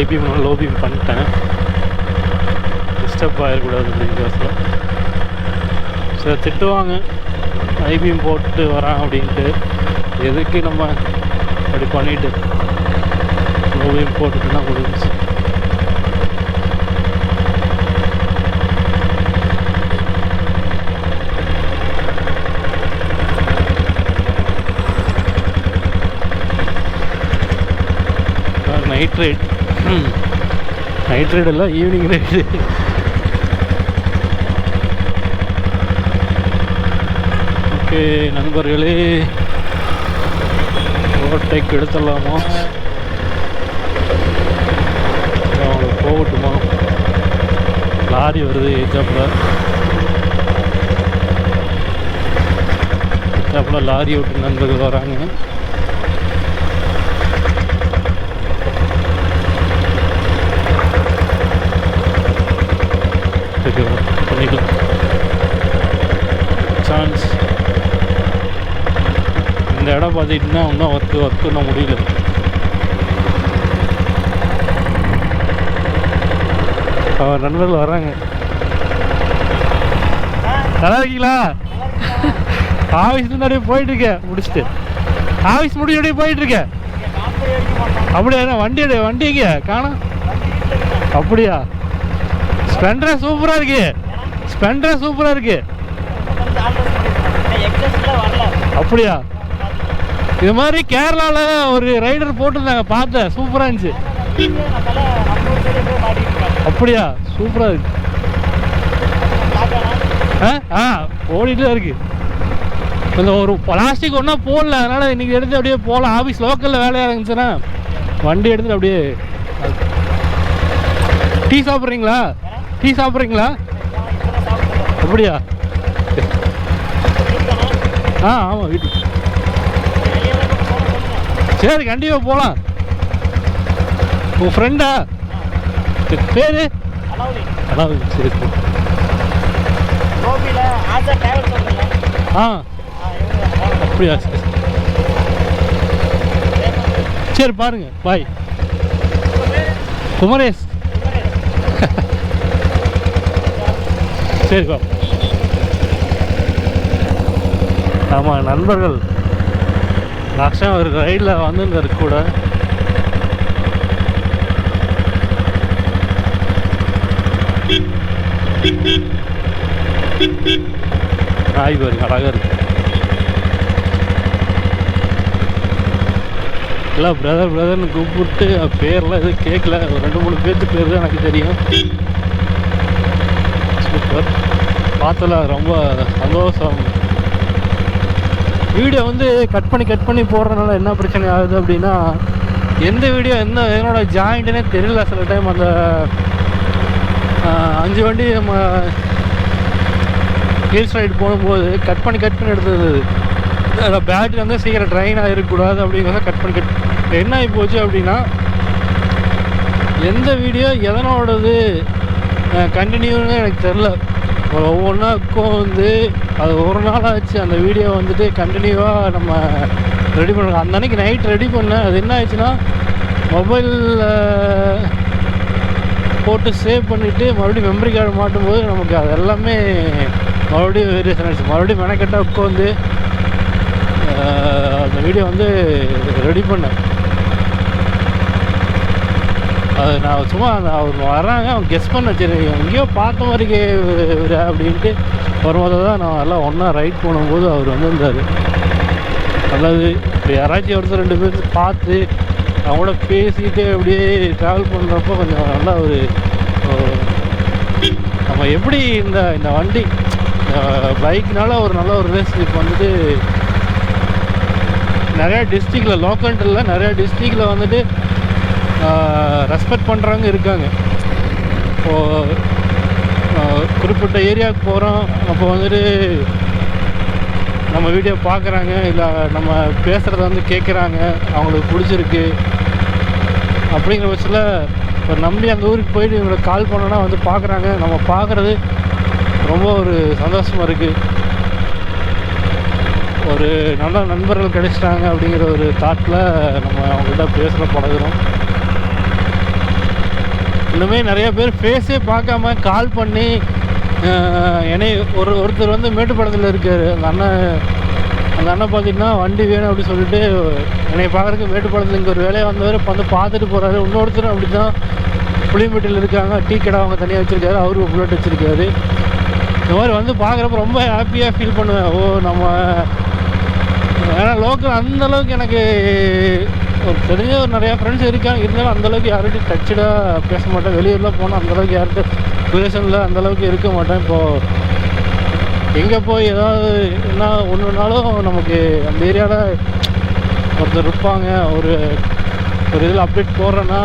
ஐபிஎம் லோ பீம் பண்ணிட்டேன், டிஸ்டர்ப் ஆகிடக்கூடாது அப்படிங்கிறதுல. சரி திட்டுவாங்க ஐபிஎம் போட்டு வரான் அப்படின்ட்டு, எதுக்கு நம்ம அப்படி பண்ணிவிட்டு லோ பீம் போட்டுட்டுனா கொடுத்துச்சு. நைட் ரைட், நைட் ரைடு இல்லை ஈவினிங் ரைடு. ஓகே நண்பர்களே, ஓவர்டேக் எடுத்துடலாமா, அவங்களுக்கு போகட்டுமா? லாரி வருது எச்சாப்புல லாரி விட்டு நண்பர்கள் வராங்க. பண்ணிக்கலாம் சான்ஸ். இந்த இடம் பார்த்துக்கிட்டிங்கன்னா இன்னும் ஒர்க் இன்னும் முடியல. அவர் நண்பர்கள் வராங்க. நல்லா இருக்கீங்களா? ஆஃபீஸ் அப்படியே போயிட்டுருக்கேன், முடிச்சுட்டு ஆஃபீஸ் முடிஞ்ச அப்படியே போயிட்டுருக்கேன். அப்படியா? வண்டி எங்கே காணோம்? அப்படியா? ஸ்ப்ளெண்டர் சூப்பராக இருக்கு, ஸ்ப்ளெண்டர் சூப்பராக இருக்கு. அப்படியா? இது மாதிரி கேரளாவில் ஒரு ரைடர் போட்டிருந்தாங்க, பார்த்தேன், சூப்பராக இருந்துச்சு. அப்படியா? சூப்பராக இருக்கு. ஓடிட்டு தான் இருக்கு. இந்த ஒரு பிளாஸ்டிக் ஒன்றா போடல, அதனால் இன்றைக்கி எடுத்து அப்படியே போகலாம். ஆஃபீஸ் லோக்கலில் வேலையாக இருந்துச்சுன்னா வண்டி எடுத்துட்டு அப்படியே. டீ சாப்பிட்றீங்களா? டீ சாப்பிட்றீங்களா? அப்படியா? ஆமாம் வீட்டுக்கு. சரி கண்டிப்பாக போகலாம். உங்கள் ஃப்ரெண்டா? பேர் அலாவுதீன். சரி அப்படியா? சரி சரி பாருங்க, பாய். குமரேஷ். சரிப்பா. ஆமாம் நண்பர்கள் லாஸ்ட்டாக ஒரு ரைடில் வந்துருந்தாரு கூட. நாய் பாருங்க அழகாக இருக்கு. எல்லாம் பிரதர்னு கூப்பிட்டு பேர்லாம் எதுவும் கேட்கல, ஒரு 2-3 பேர்த்து பேர் தான் எனக்கு தெரியும். சூப்பர், பார்த்தல ரொம்ப சந்தோஷம். வீடியோ வந்து கட் பண்ணி போடுறதுனால என்ன பிரச்சனை ஆகுது அப்படின்னா, எந்த வீடியோ என்னோட ஜாயிண்ட்டுனே தெரியல. சில டைம் அந்த 5 வண்டி நம்ம ஹில்ஸ் ரைடு போகும்போது கட் பண்ணி எடுத்தது. அதில் பேட்டரி வந்து சீக்கிரம் ட்ரைன் ஆகிருக்கக்கூடாது அப்படிங்கிறத கட் பண்ணி என்ன ஆகி போச்சு அப்படின்னா, எந்த வீடியோ எதனோடது கண்டினியூன்னு எனக்கு தெரில. ஒவ்வொன்றாக்கும் வந்து அது ஒரு நாள் ஆச்சு அந்த வீடியோ வந்துட்டு கண்டினியூவாக நம்ம ரெடி பண்ணணும். அந்த அன்றைக்கி நைட் ரெடி பண்ணேன். அது என்ன ஆயிடுச்சுன்னா, மொபைலில் போட்டு சேவ் பண்ணிவிட்டு மறுபடியும் மெமரி கார்டு மாட்டும்போது நமக்கு அது எல்லாமே மறுபடியும் வேரியேஷன் ஆகிடுச்சு. மறுபடியும் மெனக்கெட்டால் உட்காந்து அந்த வீடியோ வந்து ரெடி பண்ணேன். அது நான் சும்மா அவங்க வராங்க, அவங்க கெஸ் பண்ண சரி எங்கேயோ பார்த்த மாதிரி அப்படின்ட்டு வரும்போது தான் நான் எல்லாம் ஒன்றா ரைட் பண்ணும்போது அவர் வந்திருந்தார். அதாவது இப்போ யாராச்சும் ஒருத்தர் 2 பேர் பார்த்து அவங்களோட பேசிக்கிட்டு அப்படியே ட்ராவல் பண்ணுறப்போ கொஞ்சம் நல்லா ஒரு நம்ம எப்படி இந்த வண்டி பைக்னால ஒரு நல்ல ஒரு ரேஸ் இப்போ வந்துட்டு நிறையா டிஸ்ட்ரிக்டில் லோக்கல்ல நிறையா டிஸ்ட்ரிக்டில் வந்துட்டு ரெஸ்பெக்ட் பண்ணுறவங்க இருக்காங்க. இப்போது குறிப்பிட்ட ஏரியாவுக்கு போகிறோம், அப்போ வந்துட்டு நம்ம வீடியோ பார்க்குறாங்க, இல்லை நம்ம பேசுகிறத வந்து கேட்குறாங்க, அவங்களுக்கு பிடிச்சிருக்கு அப்படிங்கிற பட்சத்தில் இப்போ நம்பி அந்த ஊருக்கு போயிட்டு இவங்களுக்கு கால் பண்ணோன்னா வந்து பார்க்குறாங்க. நம்ம பார்க்குறது ரொம்ப ஒரு சந்தோஷமாக இருக்குது. ஒரு நல்ல நண்பர்கள் கிடைச்சிட்டாங்க அப்படிங்கிற ஒரு தாட்டில் நம்ம அவங்கள்ட்ட பேசுகிற பழகுறோம். இன்னுமே நிறைய பேர் ஃபேஸே பார்க்காம கால் பண்ணி என்னை ஒருத்தர் வந்து மேட்டுப்பாளையத்தில் இருக்கார். அந்த அண்ணன் பார்த்திங்கன்னா வண்டி வேணும் அப்படின்னு சொல்லிட்டு என்னை பார்க்குறதுக்கு மேட்டுப்பாளையத்தில் இங்கே ஒரு வேலையை வந்தவர் வந்து பார்த்துட்டு போகிறாரு. இன்னொருத்தரும் அப்படி தான் புளியம்பட்டியில் இருக்காங்க, டீ கடை அவங்க தனியாக வச்சுருக்காரு, அவரு புல்லட் வச்சுருக்காரு. இந்த மாதிரி வந்து பார்க்குறப்ப ரொம்ப ஹாப்பியாக ஃபீல் பண்ணுவேன். நம்ம ஏன்னா லோக்கல் அந்தளவுக்கு எனக்கு தெரிஞ்ச ஒரு நிறையா ஃப்ரெண்ட்ஸ் இருக்காங்க, இருந்தாலும் அந்தளவுக்கு யார்கிட்டையும் டச்சடாக பேச மாட்டேன். வெளியூரில் போனால் அந்தளவுக்கு யார்கிட்ட ரிலேஷனில் அந்தளவுக்கு இருக்க மாட்டேன். இப்போது எங்கே போய் ஏதாவது என்ன ஒன்றுனாலும் நமக்கு அந்த ஏரியாவில் ஒருத்தர் இருப்பாங்க, ஒரு இதில் அப்டேட் போடுறேன்னா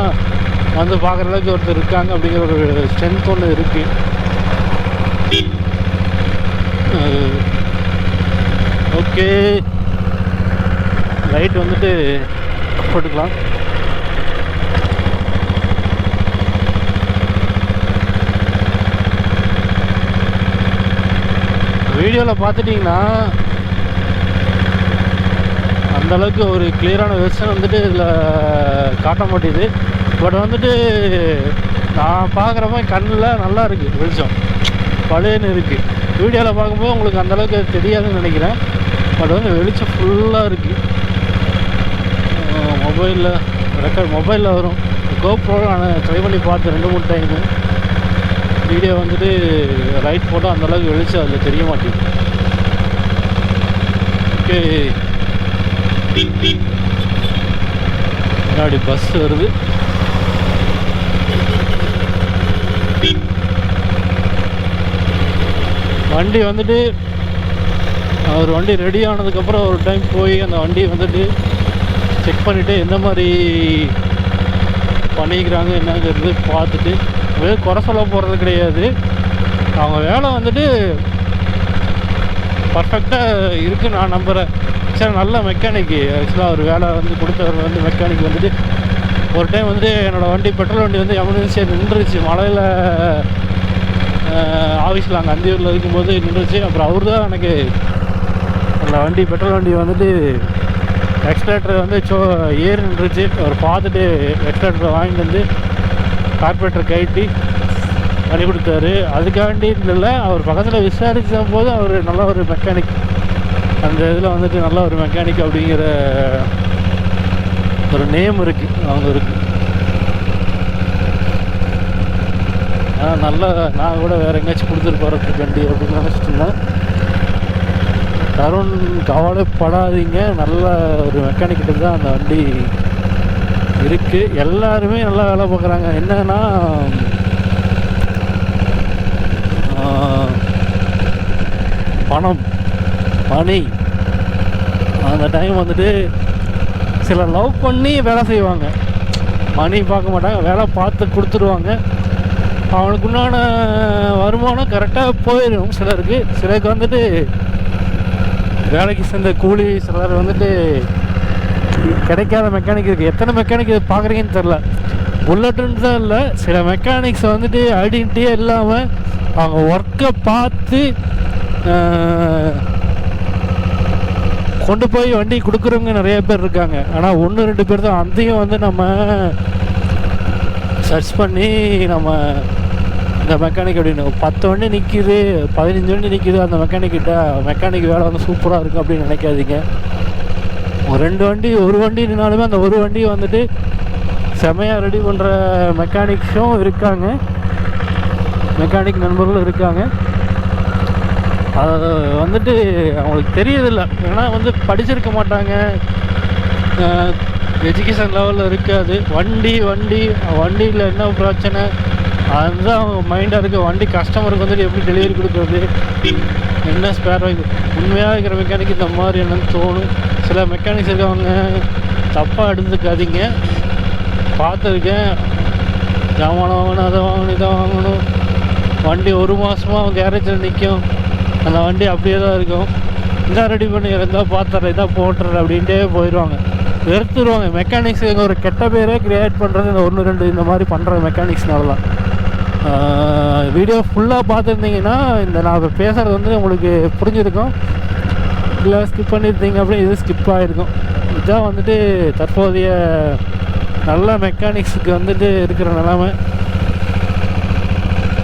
வந்து பார்க்குற அளவுக்கு ஒருத்தர் இருக்காங்க அப்படிங்கிற ஒரு ஸ்ட்ரென்த் ஒன்று இருக்குது. ஓகே, லைட் வந்துட்டு போட்டுக்கலாம். வீடியோவில் பார்த்துட்டிங்கன்னா அந்தளவுக்கு ஒரு கிளியரான வெர்ஷன் வந்துட்டு இதில் காட்ட மாட்டேது. பட் வந்துட்டு நான் பார்க்குறப்ப கண்ணில் நல்லா இருக்குது, வெளிச்சம் பழையன்னு இருக்குது. வீடியோவில் பார்க்கும்போது உங்களுக்கு அந்தளவுக்கு தெரியாதுன்னு நினைக்கிறேன். பட் வந்து வெளிச்சம் ஃபுல்லாக இருக்குது. மொபைலில் வரும். கோப்ரோ நான் ட்ரை பண்ணி பார்த்தேன் 2-3 டைமு. வீடியோ வந்துட்டு ரைட் போட்டால் அந்தளவுக்கு வெளிச்சம் அதில் தெரிய மாட்டேங்குது. ஓகே, முன்னாடி பஸ் வருது. வண்டி வந்துட்டு அவர் வண்டி ரெடி ஆனதுக்கப்புறம் ஒரு டைம் போய் அந்த வண்டி வந்துட்டு செக் பண்ணிவிட்டு எந்த மாதிரி பண்ணிக்கிறாங்க என்னங்கிறது பார்த்துட்டு குறை சொல்ல போகிறது கிடையாது. அவங்க வேலை வந்துட்டு பர்ஃபெக்டாக இருக்குன்னு நான் நம்புகிறேன். சரி, நல்ல மெக்கானிக்கு ஆக்சுவலாக ஒரு வேலை வந்து கொடுத்தவர் வந்து மெக்கானிக் வந்துட்டு ஒரு டைம் வந்துட்டு என்னோடய வண்டி பெட்ரோல் வண்டி வந்து எமர்ஜென்சியாக நின்றுச்சு. மழையில் ஆஃபீஸில் அங்கே அந்தியூரில் இருக்கும்போது நின்றுச்சு. அப்புறம் அவர் தான் எனக்கு அந்த வண்டி பெட்ரோல் வண்டி வந்துட்டு எக்ஸ்ட்ரேட்டர் வந்து ஏறி நின்றுச்சு. அவர் பார்த்துட்டு எக்ஸ்ட்ரேட்டரை வாங்கிட்டு வந்து கார்பரேட்டர் கைட்டி பண்ணி கொடுத்தாரு. அதுக்காண்டி இல்லை, அவர் பக்கத்தில் விசாரித்த போது அவர் நல்ல ஒரு மெக்கானிக், அந்த இதில் வந்துட்டு நல்ல ஒரு மெக்கானிக் அப்படிங்கிற ஒரு நேம் இருக்குது அவங்க இருக்குது. நல்லா நான் கூட வேறு எங்கேயாச்சும் கொடுத்துட்டு போகிறதுக்கு வண்டி அப்படின்னு நினச்சிட்டு இருந்தேன். தருண் கவலைப்படாதீங்க, நல்ல ஒரு மெக்கானிக்கிட்ட தான் அந்த வண்டி இருக்குது. எல்லாருமே நல்லா வேலை பார்க்குறாங்க. என்னன்னா பணம் மணி அந்த டைம் வந்துட்டு சில லவ் பண்ணி வேலை செய்வாங்க, மணி பார்க்க மாட்டாங்க, வேலை பார்த்து கொடுத்துருவாங்க. அவனுக்கு உண்டான வருமானம் கரெக்டாக போயிடும். சிலருக்கு வந்துட்டு வேலைக்கு சேர்ந்த கூலி, சிலர் வந்துட்டு கிடைக்காத மெக்கானிக் இருக்குது. எத்தனை மெக்கானிக் இது பார்க்குறீங்கன்னு தெரில. புல்லட்டுன்னு தான் இல்லை, சில மெக்கானிக்ஸ் வந்துட்டு ஐடென்டிட்டியே இல்லாமல் அவங்க ஒர்க்கை பார்த்து கொண்டு போய் வண்டி கொடுக்குறவங்க நிறைய பேர் இருக்காங்க. ஆனால் 1-2 பேர் தான். அதையும் வந்து நம்ம சர்ச் பண்ணி நம்ம இந்த மெக்கானிக் அப்படின்னு 10 வண்டி நிற்கிது, 15 வண்டி நிற்கிது அந்த மெக்கானிக்கிட்ட, மெக்கானிக் வேலை வந்து சூப்பராக இருக்குது அப்படின்னு நினைக்காதீங்க. ஒரு 2 வண்டி, ஒரு வண்டி நின்னாலுமே அந்த ஒரு வண்டி வந்துட்டு செமையாக ரெடி பண்ணுற மெக்கானிக்ஸும் இருக்காங்க, மெக்கானிக் நண்பர்களும் இருக்காங்க. அது வந்துட்டு அவங்களுக்கு தெரியதில்லை. ஏன்னா வந்து படிச்சிருக்க மாட்டாங்க, எஜுகேஷன் லெவலில் இருக்காது. வண்டியில் என்ன பிரச்சனை அதுதான் அவங்க மைண்டாக இருக்குது. வண்டி கஸ்டமருக்கு வந்துட்டு எப்படி டெலிவரி கொடுக்குறது, என்ன ஸ்பேர் வாங்கி. உண்மையாக இருக்கிற மெக்கானிக் இந்த மாதிரி என்னன்னு தோணும். சில மெக்கானிக்ஸ் இருக்கவங்க தப்பாக எடுத்துக்காதீங்க. பார்த்துருக்கேன், ஜாமான் வாங்கணும், அதை வாங்கணும், இதை வாங்கணும். வண்டி 1 மாதமாக அவங்க கேரேஜில் நிற்கும், அந்த வண்டி அப்படியே தான் இருக்கும். இதான் ரெடி பண்ணி இருந்தால் பார்த்துறேன், இதான் போட்டுறேன் அப்படின்ட்டே போயிடுவாங்க, வெறுத்துருவாங்க. மெக்கானிக்ஸ் ஒரு கெட்ட பேரே க்ரியேட் பண்ணுறது இந்த 1-2 இந்த மாதிரி பண்ணுற மெக்கானிக்ஸ்னால தான். வீடியோ ஃபுல்லாக பார்த்துருந்தீங்கன்னா இந்த நான் இப்போ பேசுகிறது வந்து உங்களுக்கு புரிஞ்சிருக்கும். இல்லை ஸ்கிப் பண்ணியிருந்தீங்க அப்படின்னு இது ஸ்கிப் ஆகிருக்கும். இதுதான் வந்துட்டு தற்போதைய நல்ல மெக்கானிக்ஸுக்கு வந்துட்டு இருக்கிற நிலைமை.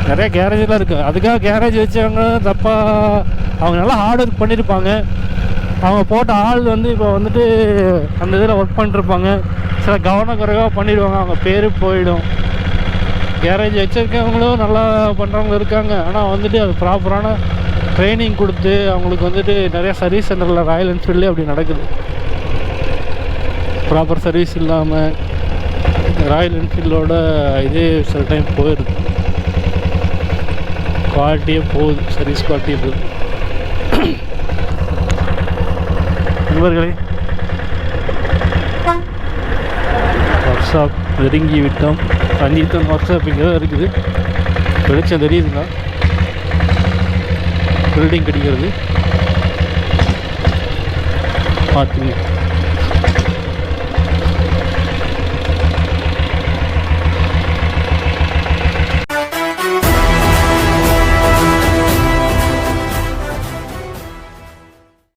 நிறைய கேரேஜெலாம் இருக்குது. அதுக்காக கேரேஜ் வச்சவங்க தப்பாக அவங்க நல்லா ஹார்ட் ஒர்க் பண்ணியிருப்பாங்க. அவங்க போட்ட ஆள் வந்து இப்போ வந்துட்டு அந்த இதில் ஒர்க் பண்ணிருப்பாங்க. சில கவனக்குறைவாக பண்ணிடுவாங்க, அவங்க பேர் போயிடும். கேரேஜ் வச்சுருக்கவங்களும் நல்லா பண்ணுறவங்க இருக்காங்க. ஆனால் வந்துட்டு அது ப்ராப்பரான ட்ரைனிங் கொடுத்து அவங்களுக்கு வந்துட்டு நிறைய சர்வீஸ் சென்டரில் ராயல் என்ஃபீல்ட்லேயே அப்படி நடக்குது. ப்ராப்பர் சர்வீஸ் இல்லாமல் ராயல் என்ஃபீல்டோட இதே சில டைம் போயிடுது, குவாலிட்டியே போகுது, சர்வீஸ் குவாலிட்டியே போகுது. நண்பர்களே, ஒர்க் ஷாப் நெருங்கி விட்டோம். ரஞ்சித்தன் ஒர்க் ஷாப் இங்கே தான் இருக்குது. வெளிச்சம் தெரியுதுங்களா? பில்டிங் கிடைக்கிறது பார்த்துங்க.